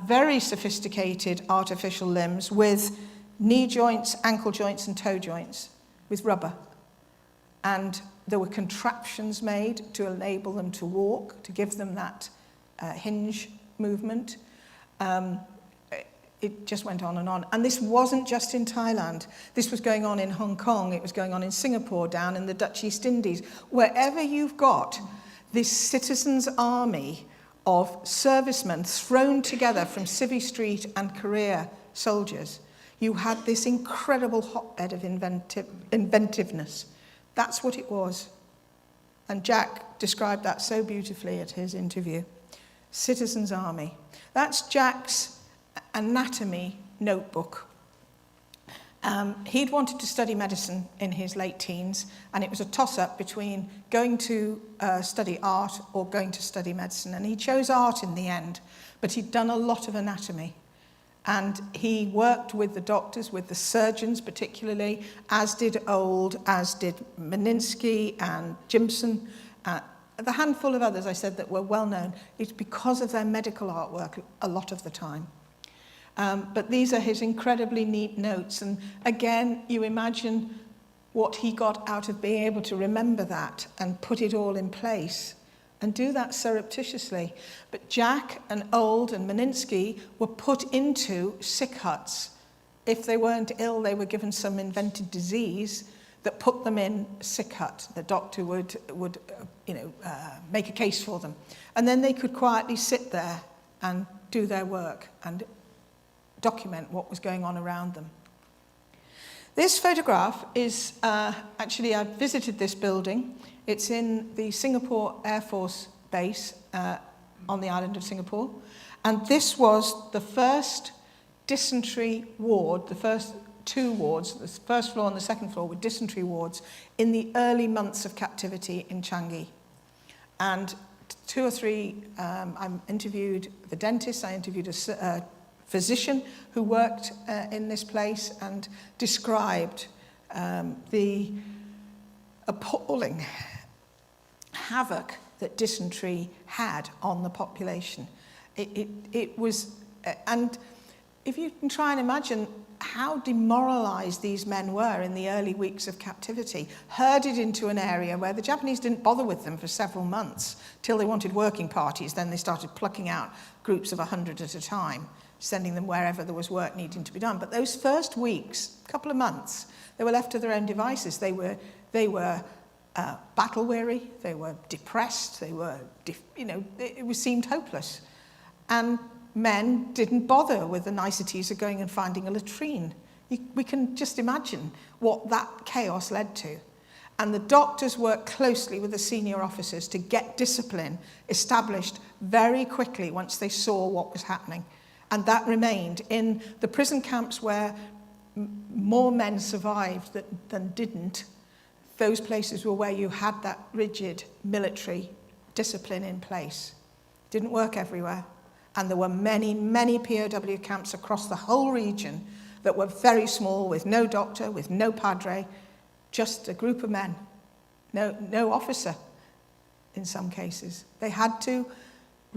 very sophisticated artificial limbs with knee joints, ankle joints, and toe joints with rubber. And there were contraptions made to enable them to walk, to give them that hinge movement. It just went on. And this wasn't just in Thailand. This was going on in Hong Kong. It was going on in Singapore, down in the Dutch East Indies. Wherever you've got this citizens' army of servicemen thrown together from Civvy Street and career soldiers, you had this incredible hotbed of inventiveness. That's what it was. And Jack described that so beautifully at his interview. Citizens' Army. That's Jack's anatomy notebook. He'd wanted to study medicine in his late teens, and it was a toss-up between going to study art or going to study medicine. And he chose art in the end, but he'd done a lot of anatomy. And he worked with the doctors, with the surgeons particularly, as did Old, as did Meninsky and Jimson. The handful of others I said that were well known, it's because of their medical artwork a lot of the time. But these are his incredibly neat notes. And again, you imagine what he got out of being able to remember that and put it all in place and do that surreptitiously. But Jack and Old and Meninsky were put into sick huts. If they weren't ill, they were given some invented disease that put them in a sick hut. The doctor would make a case for them. And then they could quietly sit there and do their work and document what was going on around them. This photograph is, actually I visited this building. It's in the Singapore Air Force Base on the island of Singapore. And this was the first dysentery ward, the first two wards, the first floor and the second floor were dysentery wards in the early months of captivity in Changi. And two or three, I interviewed the dentist, I interviewed a physician who worked in this place and described the appalling havoc that dysentery had on the population. It was, and if you can try and imagine how demoralized these men were in the early weeks of captivity, herded into an area where the Japanese didn't bother with them for several months till they wanted working parties. Then they started plucking out groups of 100 at a time, sending them wherever there was work needing to be done. But those first weeks, couple of months, they were left to their own devices. They were battle weary, they were depressed, they were, it seemed hopeless. And men didn't bother with the niceties of going and finding a latrine. We can just imagine what that chaos led to. And the doctors worked closely with the senior officers to get discipline established very quickly once they saw what was happening. And that remained in the prison camps where more men survived than didn't. Those places were where you had that rigid military discipline in place. Didn't work everywhere. And there were many, many POW camps across the whole region that were very small, with no doctor, with no padre, just a group of men, no officer in some cases. They had to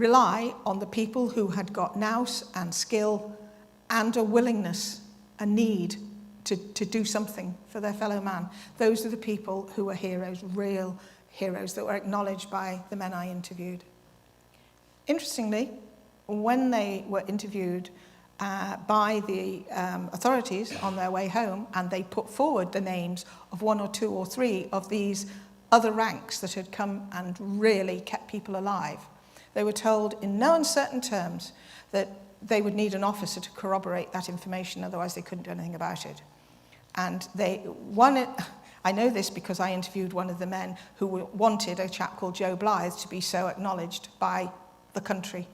rely on the people who had got nous and skill and a willingness, a need to do something for their fellow man. Those are the people who were heroes, real heroes that were acknowledged by the men I interviewed. Interestingly, when they were interviewed by the authorities on their way home, and they put forward the names of 1 or 2 or 3 of these other ranks that had come and really kept people alive, they were told in no uncertain terms that they would need an officer to corroborate that information, otherwise they couldn't do anything about it. And I know this because I interviewed one of the men who wanted a chap called Joe Blythe to be so acknowledged by the country.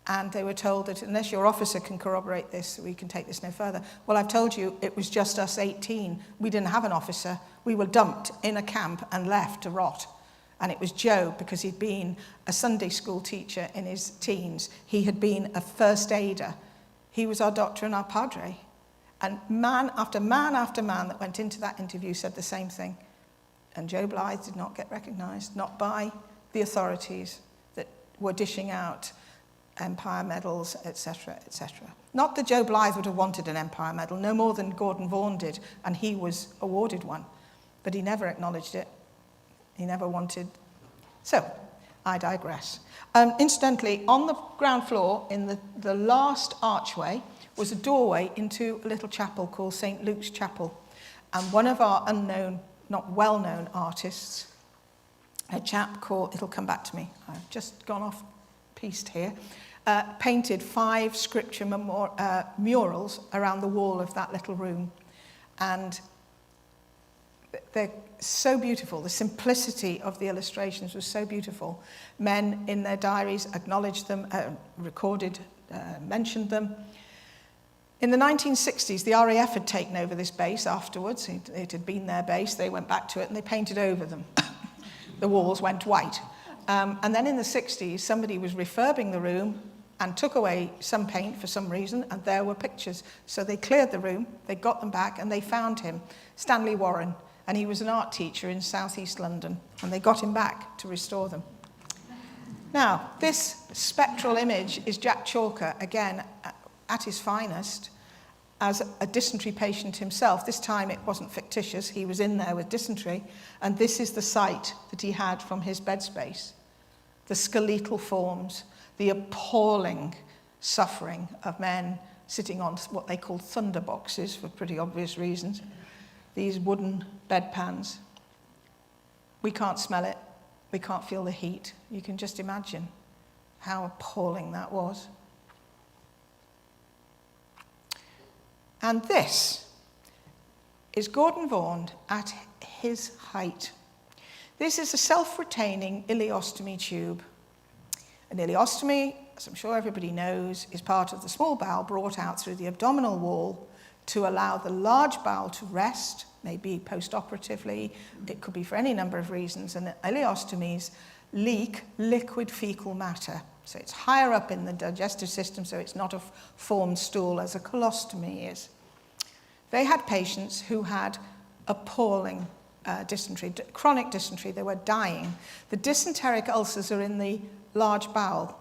And they were told that unless your officer can corroborate this, we can take this no further. Well, I've told you, it was just us 18. We didn't have an officer. We were dumped in a camp and left to rot. And it was Joe, because he'd been a Sunday school teacher in his teens. He had been a first aider. He was our doctor and our padre. And man after man after man that went into that interview said the same thing. And Joe Blythe did not get recognised, not by the authorities that were dishing out Empire medals, etc., etc. Not that Joe Blythe would have wanted an Empire medal, no more than Gordon Vaughan did, and he was awarded one. But he never acknowledged it. He never wanted. So, I digress. Incidentally, on the ground floor, in the last archway, was a doorway into a little chapel called St. Luke's Chapel. And one of our unknown, not well-known artists, a chap called, it'll come back to me, I've just gone off piste here, painted 5 scripture murals around the wall of that little room. And they're so beautiful. The simplicity of the illustrations was so beautiful. Men in their diaries acknowledged them, recorded, mentioned them. In the 1960s, the RAF had taken over this base afterwards. It had been their base. They went back to it and they painted over them. The walls went white. And then in the 60s, somebody was refurbing the room and took away some paint for some reason, and there were pictures. So they cleared the room, they got them back, and they found him, Stanley Warren, and he was an art teacher in southeast London, and they got him back to restore them. Now, this spectral image is Jack Chalker, again, at his finest, as a dysentery patient himself. This time it wasn't fictitious, he was in there with dysentery, and this is the sight that he had from his bed space. The skeletal forms, the appalling suffering of men sitting on what they called thunder boxes for pretty obvious reasons, these wooden bedpans. We can't smell it, we can't feel the heat. You can just imagine how appalling that was. And this is Gordon Vaughan at his height. This is a self-retaining ileostomy tube. An ileostomy, as I'm sure everybody knows, is part of the small bowel brought out through the abdominal wall to allow the large bowel to rest, maybe post-operatively. It could be for any number of reasons. And ileostomies leak liquid fecal matter. So it's higher up in the digestive system, so it's not a formed stool as a colostomy is. They had patients who had appalling dysentery, chronic dysentery. They were dying. The dysenteric ulcers are in the large bowel.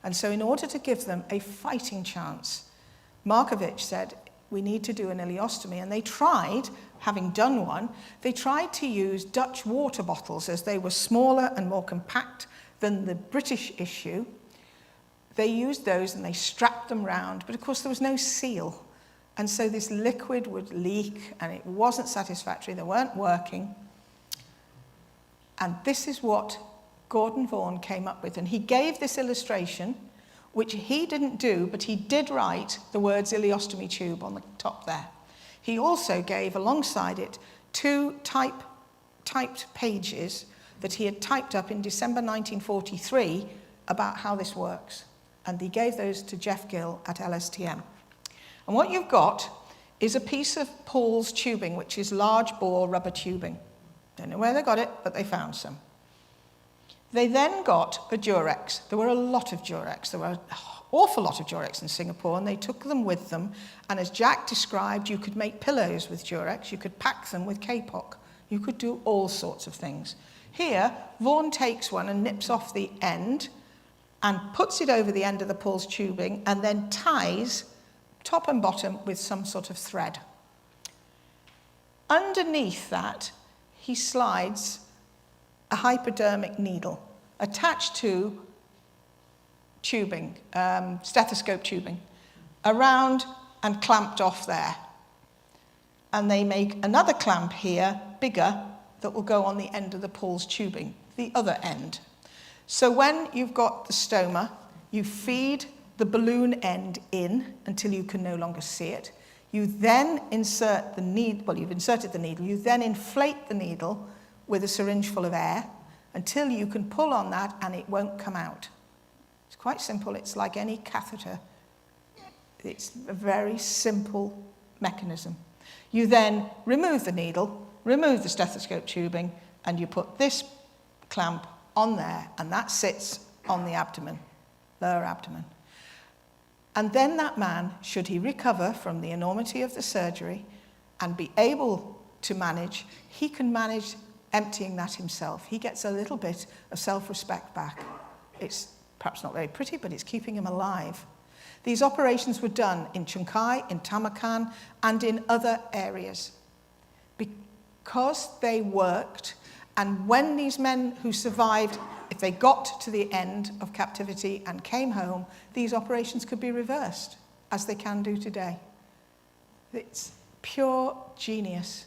And so in order to give them a fighting chance, Markovich said, we need to do an ileostomy. And they tried, having done one, they tried to use Dutch water bottles as they were smaller and more compact than the British issue. They used those and they strapped them round, but of course there was no seal. And so this liquid would leak and it wasn't satisfactory, they weren't working. And this is what Gordon Vaughan came up with. And he gave this illustration, which he didn't do, but he did write the words ileostomy tube on the top there. He also gave alongside it 2 typed pages that he had typed up in December 1943 about how this works. And he gave those to Jeff Gill at LSTM. And what you've got is a piece of Paul's tubing, which is large bore rubber tubing. Don't know where they got it, but they found some. They then got a Durex. There were a lot of Durex. There were an awful lot of Durex in Singapore, and they took them with them. And as Jack described, you could make pillows with Durex. You could pack them with Kapok. You could do all sorts of things. Here, Vaughan takes one and nips off the end and puts it over the end of the pulse tubing and then ties top and bottom with some sort of thread. Underneath that, he slides a hypodermic needle attached to tubing, stethoscope tubing, around and clamped off there. And they make another clamp here, bigger, that will go on the end of the pulse tubing, the other end. So when you've got the stoma, you feed the balloon end in until you can no longer see it. You then insert the needle, well, you've inserted the needle, you then inflate the needle with a syringe full of air until you can pull on that and it won't come out. It's quite simple, it's like any catheter. It's a very simple mechanism. You then remove the needle, remove the stethoscope tubing, and you put this clamp on there, and that sits on the abdomen, lower abdomen. And then that man, should he recover from the enormity of the surgery and be able to manage, he can manage emptying that himself. He gets a little bit of self-respect back. It's perhaps not very pretty, but it's keeping him alive. These operations were done in Chunkai, in Tamakan, and in other areas. Because they worked, and when these men who survived, if they got to the end of captivity and came home, these operations could be reversed, as they can do today. It's pure genius.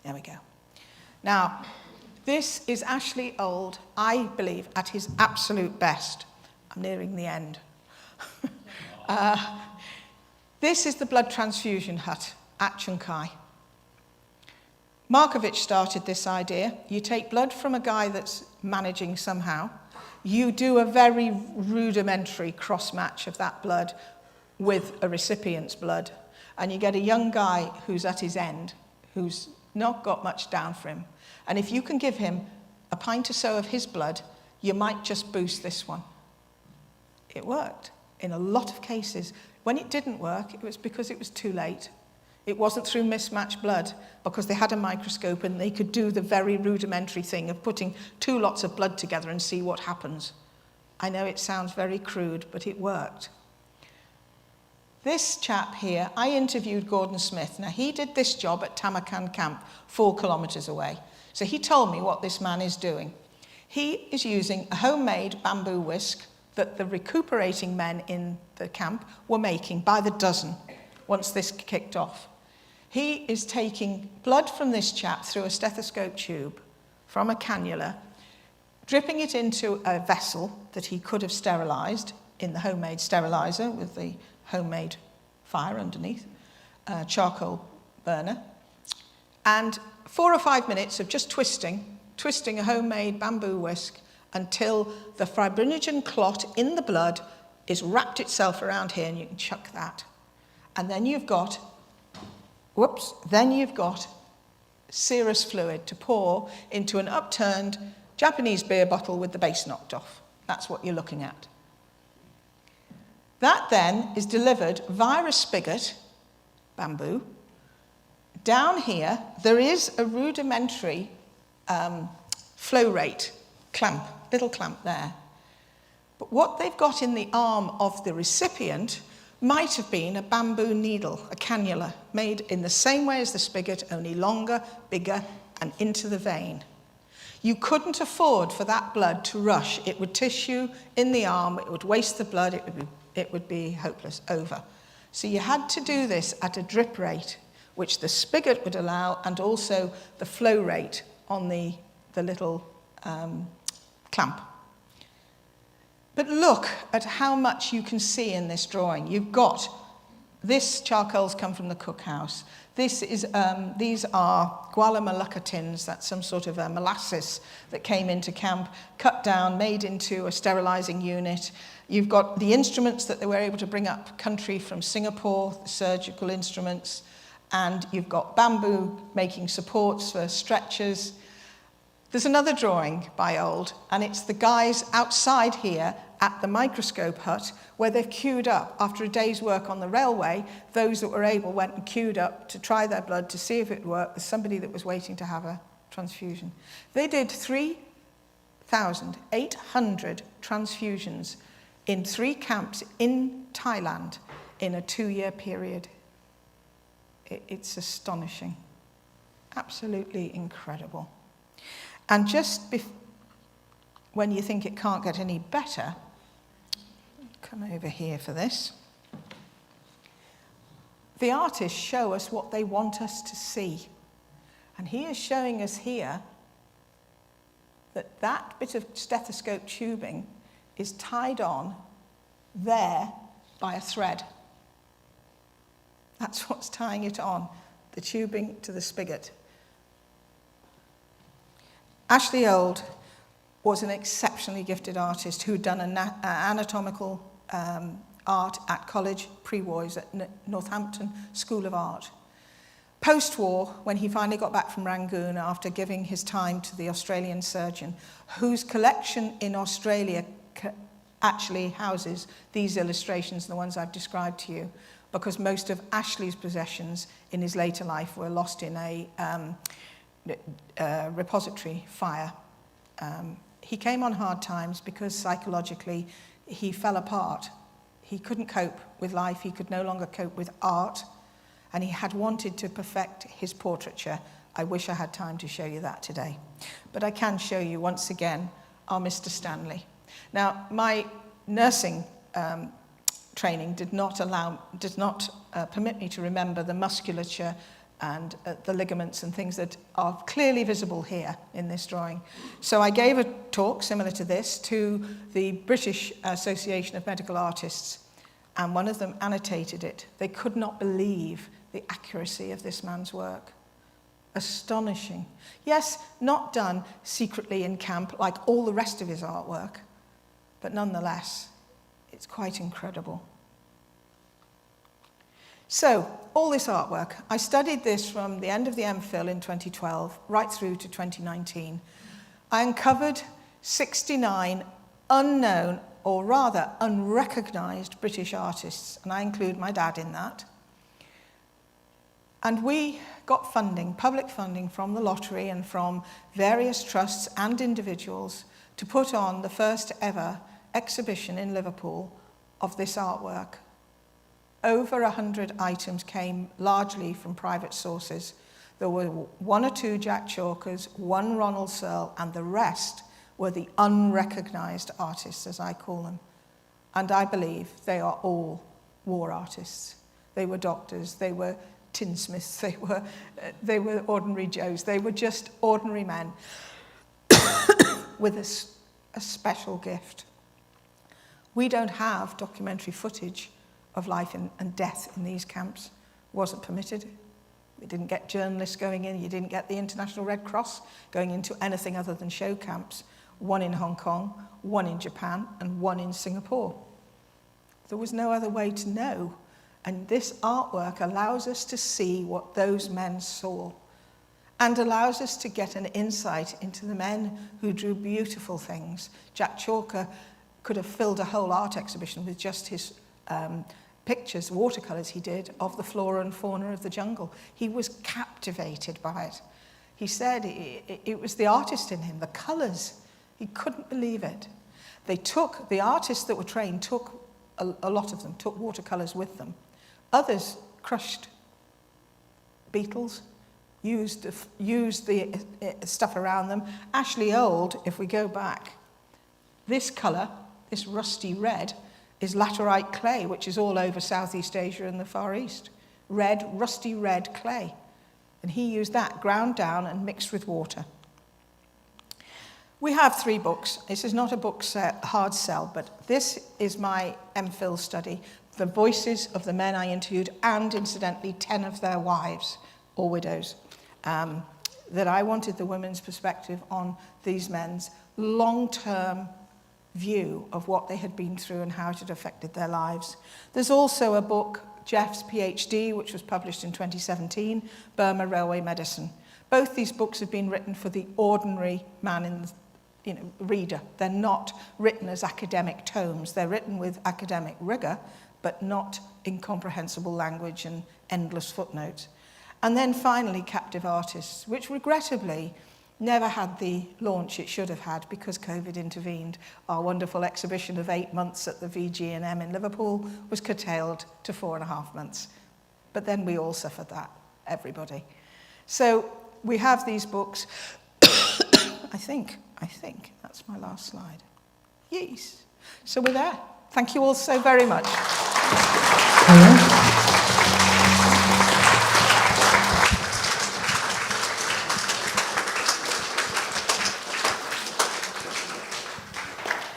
There we go. Now, this is Ashley Old, I believe, at his absolute best. I'm nearing the end. This is the blood transfusion hut at Chunkai. Markovic started this idea. You take blood from a guy that's managing somehow. You do a very rudimentary cross-match of that blood with a recipient's blood, and you get a young guy who's at his end, who's not got much down for him. And if you can give him a pint or so of his blood, you might just boost this one. It worked in a lot of cases. When it didn't work, it was because it was too late. It wasn't through mismatched blood, because they had a microscope and they could do the very rudimentary thing of putting two lots of blood together and see what happens. I know it sounds very crude, but it worked. This chap here, I interviewed Gordon Smith. Now, he did this job at Tamakan camp, 4 kilometres away. So he told me what this man is doing. He is using a homemade bamboo whisk that the recuperating men in the camp were making by the dozen once this kicked off. He is taking blood from this chap through a stethoscope tube from a cannula, dripping it into a vessel that he could have sterilised in the homemade steriliser with the homemade fire underneath, charcoal burner, and 4 or 5 minutes of just twisting a homemade bamboo whisk until the fibrinogen clot in the blood is wrapped itself around here, and you can chuck that. And then you've got, serous fluid to pour into an upturned Japanese beer bottle with the base knocked off. That's what you're looking at. That then is delivered via a spigot, bamboo. Down here, there is a rudimentary flow rate clamp, little clamp there. But what they've got in the arm of the recipient might have been a bamboo needle, a cannula, made in the same way as the spigot, only longer, bigger, and into the vein. You couldn't afford for that blood to rush. It would tissue in the arm, it would waste the blood, it would be hopeless, over. So you had to do this at a drip rate, which the spigot would allow, and also the flow rate on the little clamp. But look at how much you can see in this drawing. You've got, this charcoal's come from the cookhouse. These are guala malacca tins, that's some sort of a molasses that came into camp, cut down, made into a sterilising unit. You've got the instruments that they were able to bring up country from Singapore, the surgical instruments, and you've got bamboo making supports for stretchers. There's another drawing by Old, and it's the guys outside here at the microscope hut where they've queued up. After a day's work on the railway, those that were able went and queued up to try their blood to see if it worked with somebody that was waiting to have transfusion. They did 3,800 transfusions in 3 camps in Thailand in a 2-year period. It's astonishing. Absolutely incredible. And just when you think it can't get any better, come over here for this. The artists show us what they want us to see. And he is showing us here that that bit of stethoscope tubing is tied on there by a thread. That's what's tying it on, the tubing to the spigot. Ashley Old was an exceptionally gifted artist who'd done anatomical art at college pre-war. He was at Northampton School of Art. Post-war, when he finally got back from Rangoon after giving his time to the Australian surgeon, whose collection in Australia actually houses these illustrations, the ones I've described to you, because most of Ashley's possessions in his later life were lost in a repository fire. He came on hard times because psychologically he fell apart. He couldn't cope with life, he could no longer cope with art, and he had wanted to perfect his portraiture. I wish I had time to show you that today. But I can show you once again our Mr. Stanley. Now, my nursing training did not permit me to remember the musculature and the ligaments and things that are clearly visible here in this drawing. So I gave a talk similar to this to the British Association of Medical Artists, and one of them annotated it. They could not believe the accuracy of this man's work. Astonishing. Yes, not done secretly in camp like all the rest of his artwork, but nonetheless, it's quite incredible. So, all this artwork, I studied this from the end of the MPhil in 2012 right through to 2019. I uncovered 69 unknown, or rather unrecognised British artists, and I include my dad in that. And we got funding, public funding from the lottery and from various trusts and individuals to put on the first ever exhibition in Liverpool of this artwork. Over 100 items came largely from private sources. There were 1 or 2 Jack Chalkers, 1 Ronald Searle, and the rest were the unrecognised artists, as I call them. And I believe they are all war artists. They were doctors, they were tinsmiths, they were ordinary Joes. They were just ordinary men with a special gift. We don't have documentary footage of life and death in these camps. Wasn't permitted. We didn't get journalists going in. You didn't get the International Red Cross going into anything other than show camps. 1 in Hong Kong, 1 in Japan, and 1 in Singapore. There was no other way to know. And this artwork allows us to see what those men saw and allows us to get an insight into the men who drew beautiful things. Jack Chalker could have filled a whole art exhibition with just his pictures, watercolours he did, of the flora and fauna of the jungle. He was captivated by it. He said it was the artist in him, the colours. He couldn't believe it. The artists that were trained took, a lot of them, took watercolours with them. Others crushed beetles, used the stuff around them. Ashley Old, if we go back, this colour, this rusty red, is laterite clay, which is all over Southeast Asia and the Far East. Red, rusty red clay. And he used that ground down and mixed with water. We have 3 books. This is not a book hard sell, but this is my MPhil study, the voices of the men I interviewed, and incidentally 10 of their wives, or widows, that I wanted the women's perspective on these men's long-term view of what they had been through and how it had affected their lives. There's also a book, Jeff's PhD, which was published in 2017, Burma Railway Medicine. Both these books have been written for the ordinary man in the reader. They're not written as academic tomes. They're written with academic rigour, but not incomprehensible language and endless footnotes. And then finally, Captive Artists, which regrettably never had the launch it should have had because COVID intervened. Our wonderful exhibition of 8 months at the VG&M in Liverpool was curtailed to 4.5 months. But then we all suffered that, everybody. So we have these books. I think that's my last slide. Yes. So we're there. Thank you all so very much.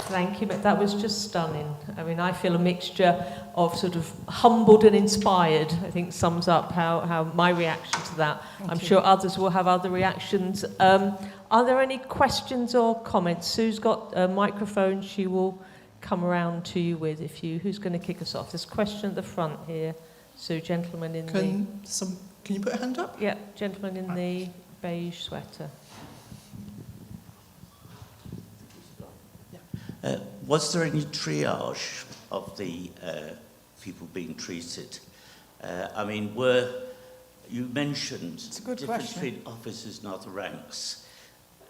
Thank you, but that was just stunning. I mean, I feel a mixture of sort of humbled and inspired, I think sums up how my reaction to that. I'm sure others will have other reactions. Are there any questions or comments? Sue's got a microphone she will come around to you with. Who's going to kick us off? There's a question at the front here. Sue, gentleman in Can you put a hand up? Yeah, gentleman in the beige sweater. Was there any triage of the people being treated? I mean, you mentioned difference between officers and other ranks.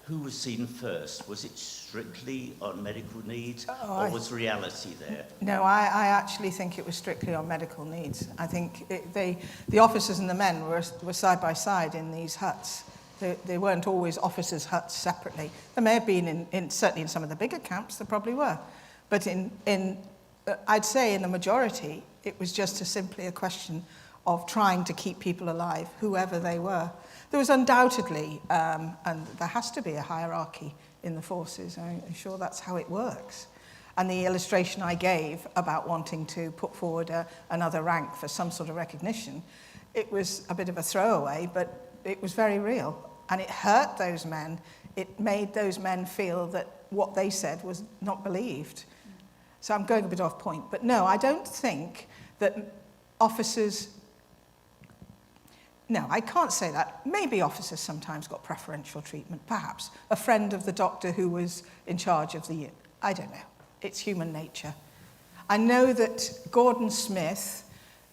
Who was seen first? Was it strictly on medical needs, or was reality there? No, I actually think it was strictly on medical needs. I think the officers and the men were side by side in these huts. They weren't always officers' huts separately. There may have been, certainly in some of the bigger camps, there probably were. But I'd say in the majority, it was just simply a question of trying to keep people alive, whoever they were. There was undoubtedly, and there has to be a hierarchy in the forces. I'm sure that's how it works. And the illustration I gave about wanting to put forward another rank for some sort of recognition, it was a bit of a throwaway, but it was very real. And it hurt those men. It made those men feel that what they said was not believed. So I'm going a bit off point. But no, I don't think that officers... No, I can't say that. Maybe officers sometimes got preferential treatment, perhaps. A friend of the doctor who was in charge of the unit. I don't know. It's human nature. I know that Gordon Smith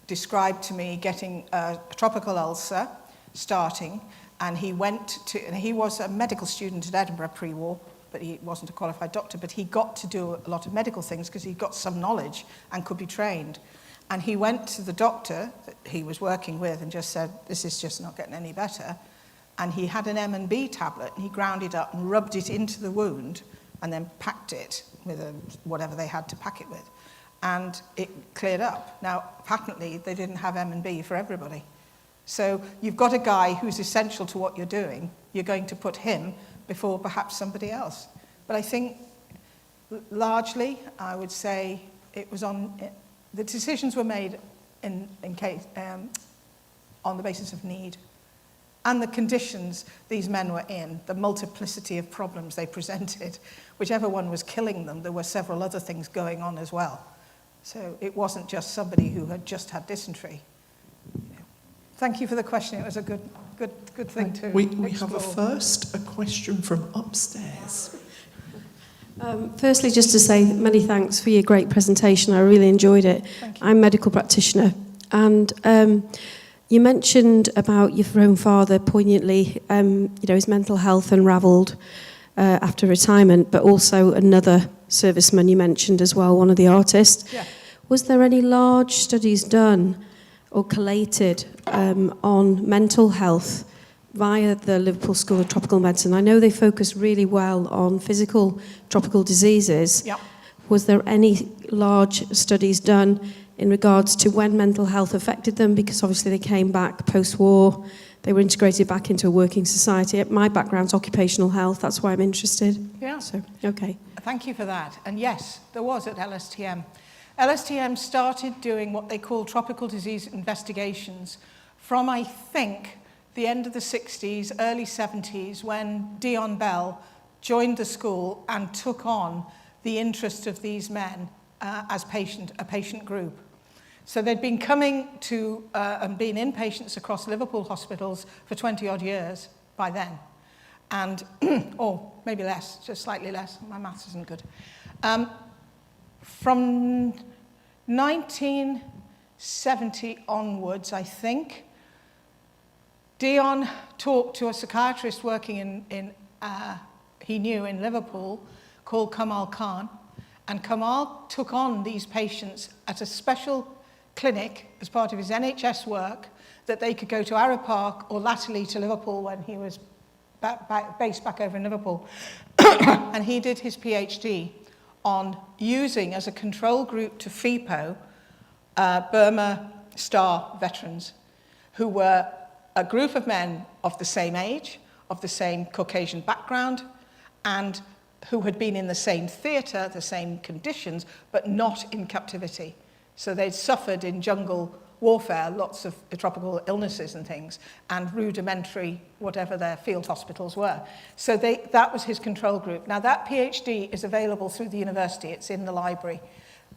described to me getting a tropical ulcer starting, and he was a medical student at Edinburgh pre-war, but he wasn't a qualified doctor, but he got to do a lot of medical things because he got some knowledge and could be trained. And he went to the doctor that he was working with and just said, this is just not getting any better. And he had an M&B tablet, and he ground it up and rubbed it into the wound and then packed it with whatever they had to pack it with. And it cleared up. Now, patently, they didn't have M&B for everybody. So you've got a guy who's essential to what you're doing. You're going to put him before perhaps somebody else. But I think largely, I would say it was the decisions were made on the basis of need and the conditions these men were in, the multiplicity of problems they presented. Whichever one was killing them, there were several other things going on as well. So it wasn't just somebody who had just had dysentery. Thank you for the question. It was a good thing to We explore. have a question from upstairs. Firstly, just to say many thanks for your great presentation. I really enjoyed it. I'm a medical practitioner. And you mentioned about your own father poignantly, his mental health unravelled after retirement, but also another serviceman you mentioned as well, one of the artists. Yeah. Was there any large studies done or collated on mental health via the Liverpool School of Tropical Medicine? I know they focus really well on physical tropical diseases. Yep. Was there any large studies done in regards to when mental health affected them? Because obviously they came back post-war, they were integrated back into a working society. My background's occupational health, that's why I'm interested. Yeah. So, okay. Thank you for that. And yes, there was at LSTM. LSTM started doing what they call tropical disease investigations from, I think, the end of the 60s, early 70s, when Dion Bell joined the school and took on the interest of these men as a patient group. So they'd been coming to and been inpatients across Liverpool hospitals for 20-odd years by then. And, or maybe less, just slightly less. My maths isn't good. From 1970 onwards, I think, Dion talked to a psychiatrist working in he knew in Liverpool called Kamal Khan. And Kamal took on these patients at a special clinic as part of his NHS work that they could go to Arrow Park or latterly to Liverpool when he was based back over in Liverpool. And he did his PhD on using as a control group to FIPO Burma Star veterans, who were a group of men of the same age, of the same Caucasian background, and who had been in the same theatre, the same conditions, but not in captivity. So they'd suffered in jungle warfare, lots of tropical illnesses and things, and rudimentary, whatever their field hospitals were. So that was his control group. Now that PhD is available through the university, it's in the library.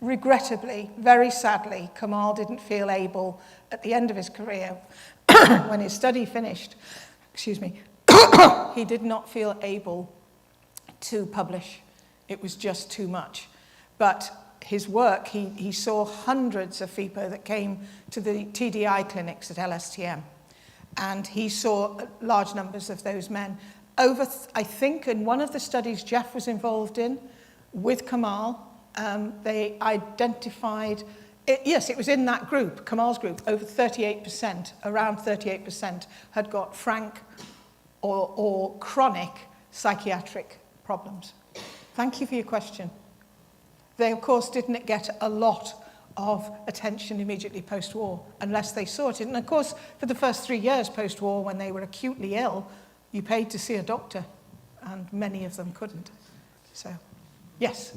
Regrettably, very sadly, Kamal didn't feel able, at the end of his career, when his study finished, he did not feel able to publish. It was just too much. But his work, he saw hundreds of FIPO that came to the TDI clinics at LSTM. And he saw large numbers of those men. I think in one of the studies Jeff was involved in with Kamal, they identified, it was in that group, Kamal's group, over 38%, around 38% had got frank or chronic psychiatric problems. Thank you for your question. They, of course, didn't get a lot of attention immediately post-war, unless they saw it. And, of course, for the first 3 years post-war, when they were acutely ill, you paid to see a doctor, and many of them couldn't. So, yes.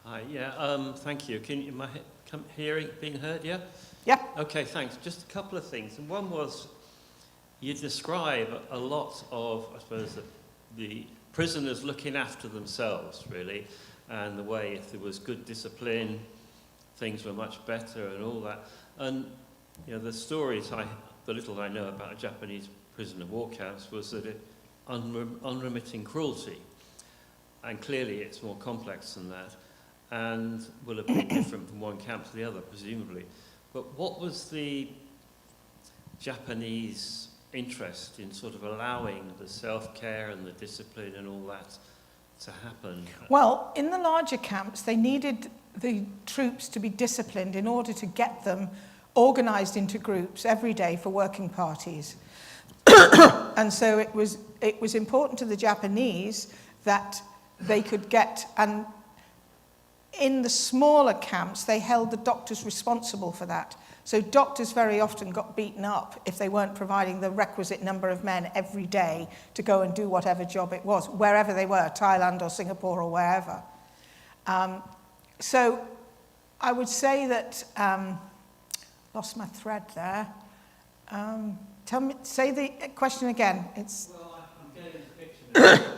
Hi, yeah, thank you. Am I being heard, yeah? Yeah. Okay, thanks. Just a couple of things. And one was, you describe a lot of, I suppose, the prisoners looking after themselves, really, and the way if there was good discipline, things were much better and all that. And, you know, the stories, the little I know about Japanese prisoner war camps was that it unremitting cruelty. And clearly it's more complex than that, and will have been different from one camp to the other, presumably. But what was the Japanese interest in sort of allowing the self-care and the discipline and all that to happen? Well, in the larger camps, they needed the troops to be disciplined in order to get them organised into groups every day for working parties. And so it was important to the Japanese that they could get, and in the smaller camps, they held the doctors responsible for that. So doctors very often got beaten up if they weren't providing the requisite number of men every day to go and do whatever job it was, wherever they were, Thailand or Singapore or wherever. So I would say that, lost my thread there. Say the question again. Well, I'm getting the picture now.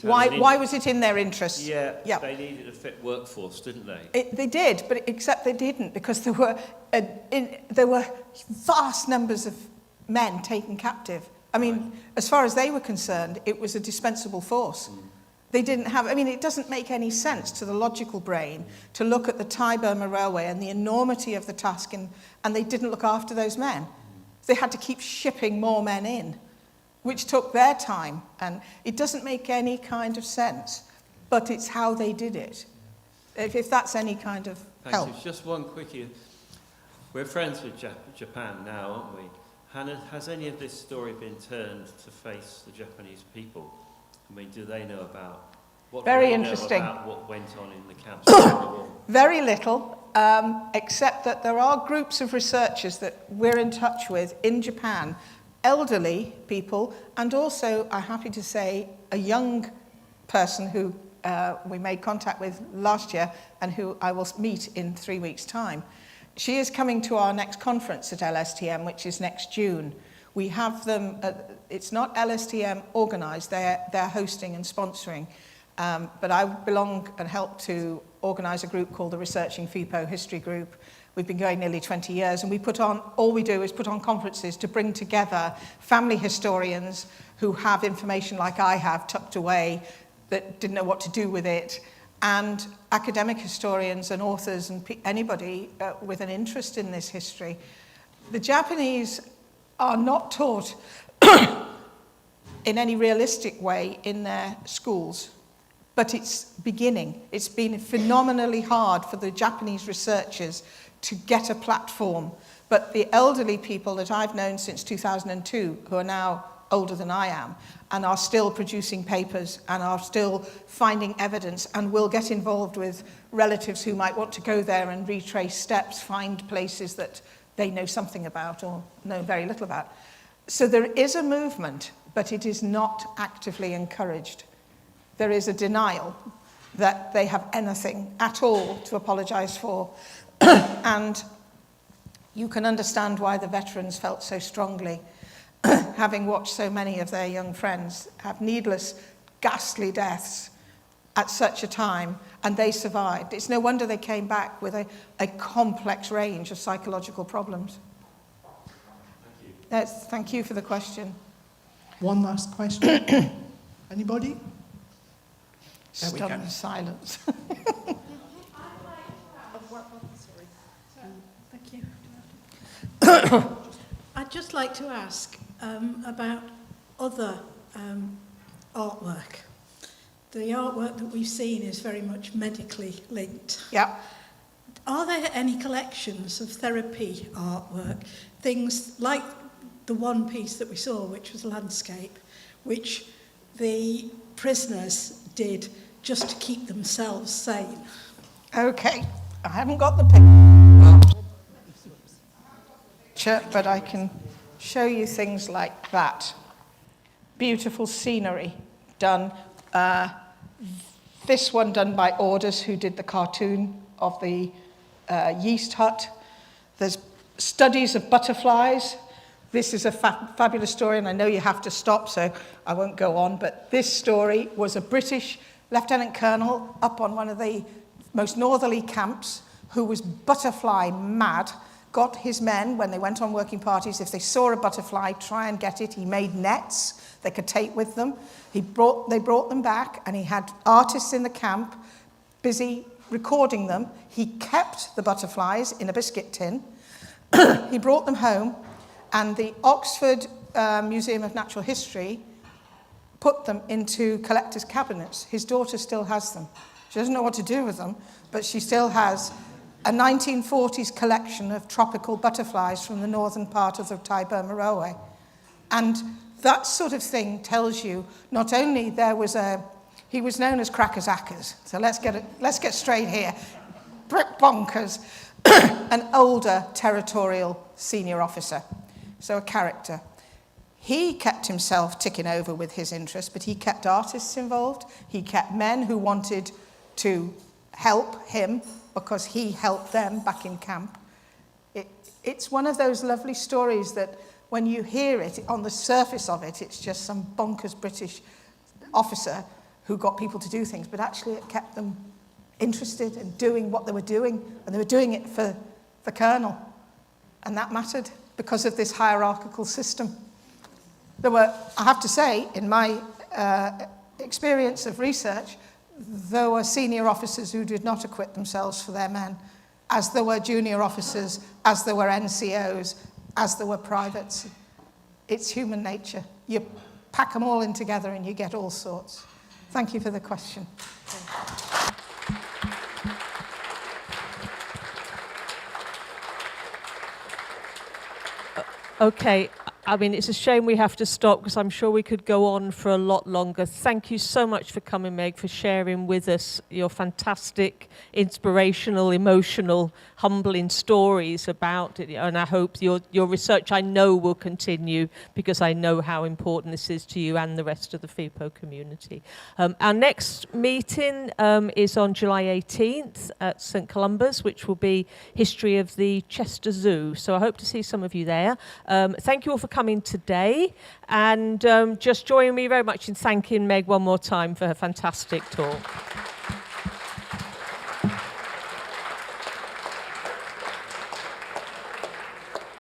Why was it in their interest? Yeah, they needed a fit workforce, didn't they? They did, but except they didn't, because there were vast numbers of men taken captive. I mean, as far as they were concerned, it was a dispensable force. They didn't have, I mean, it doesn't make any sense to the logical brain to look at the Thai-Burma Railway and the enormity of the task, and they didn't look after those men. They had to keep shipping more men in, which took their time, and it doesn't make any kind of sense, but it's how they did it, if that's any kind of help. Thank you. Just one quickie. We're friends with Japan now, aren't we? Has any of this story been turned to face the Japanese people? I mean, do they know about what Very interesting. Know about what went on in the camps during the war? Very little, except that there are groups of researchers that we're in touch with in Japan, elderly people, and also, I'm happy to say, a young person who we made contact with last year and who I will meet in 3 weeks' time. She is coming to our next conference at LSTM, which is next June. We have them, it's not LSTM organised, they're hosting and sponsoring, but I belong and help to organise a group called the Researching FIPO History Group. We've been going nearly 20 years, and all we do is put on conferences to bring together family historians who have information like I have tucked away that didn't know what to do with it, and academic historians and authors and anybody with an interest in this history. The Japanese are not taught in any realistic way in their schools. But it's beginning. It's been phenomenally hard for the Japanese researchers to get a platform. But the elderly people that I've known since 2002, who are now older than I am, and are still producing papers and are still finding evidence and will get involved with relatives who might want to go there and retrace steps, find places that they know something about or know very little about. So there is a movement, but it is not actively encouraged. There is a denial that they have anything at all to apologise for. And you can understand why the veterans felt so strongly, having watched so many of their young friends have needless, ghastly deaths at such a time, and they survived. It's no wonder they came back with a complex range of psychological problems. Thank you for the question. One last question. Anybody? There we go. Stunned silence. Thank you. I'd just like to ask about other artwork. The artwork that we've seen is very much medically linked. Yeah. Are there any collections of therapy artwork, things like the one piece that we saw, which was landscape, which the prisoners did just to keep themselves sane? Okay, I haven't got the picture, but I can show you things like that. Beautiful scenery done. This one done by Orders, who did the cartoon of the yeast hut. There's studies of butterflies. This is a fabulous story, and I know you have to stop, so I won't go on, but this story was a British lieutenant colonel up on one of the most northerly camps who was butterfly mad, got his men, when they went on working parties, if they saw a butterfly, try and get it. He made nets they could take with them. They brought them back, and he had artists in the camp busy recording them. He kept the butterflies in a biscuit tin. He brought them home, and the Oxford Museum of Natural History put them into collector's cabinets. His daughter still has them. She doesn't know what to do with them, but she still has a 1940s collection of tropical butterflies from the northern part of the Thai-Burma Railway. And that sort of thing tells you not only he was known as Crackers Ackers, so let's get straight here, brick bonkers, an older territorial senior officer, so a character. He kept himself ticking over with his interest, but he kept artists involved. He kept men who wanted to help him because he helped them back in camp. It's one of those lovely stories that when you hear it, on the surface of it, it's just some bonkers British officer who got people to do things, but actually it kept them interested in doing what they were doing, and they were doing it for the colonel. And that mattered because of this hierarchical system. There were, I have to say, in my experience of research, there were senior officers who did not acquit themselves for their men, as there were junior officers, as there were NCOs, as there were privates. It's human nature. You pack them all in together and you get all sorts. Thank you for the question. Okay, I mean, it's a shame we have to stop because I'm sure we could go on for a lot longer. Thank you so much for coming, Meg, for sharing with us your fantastic, inspirational, emotional, humbling stories about it. And I hope your research, I know, will continue because I know how important this is to you and the rest of the FIPO community. Our next meeting is on July 18th at St Columba's, which will be History of the Chester Zoo. So I hope to see some of you there. Thank you all for coming today, and just join me very much in thanking Meg one more time for her fantastic talk.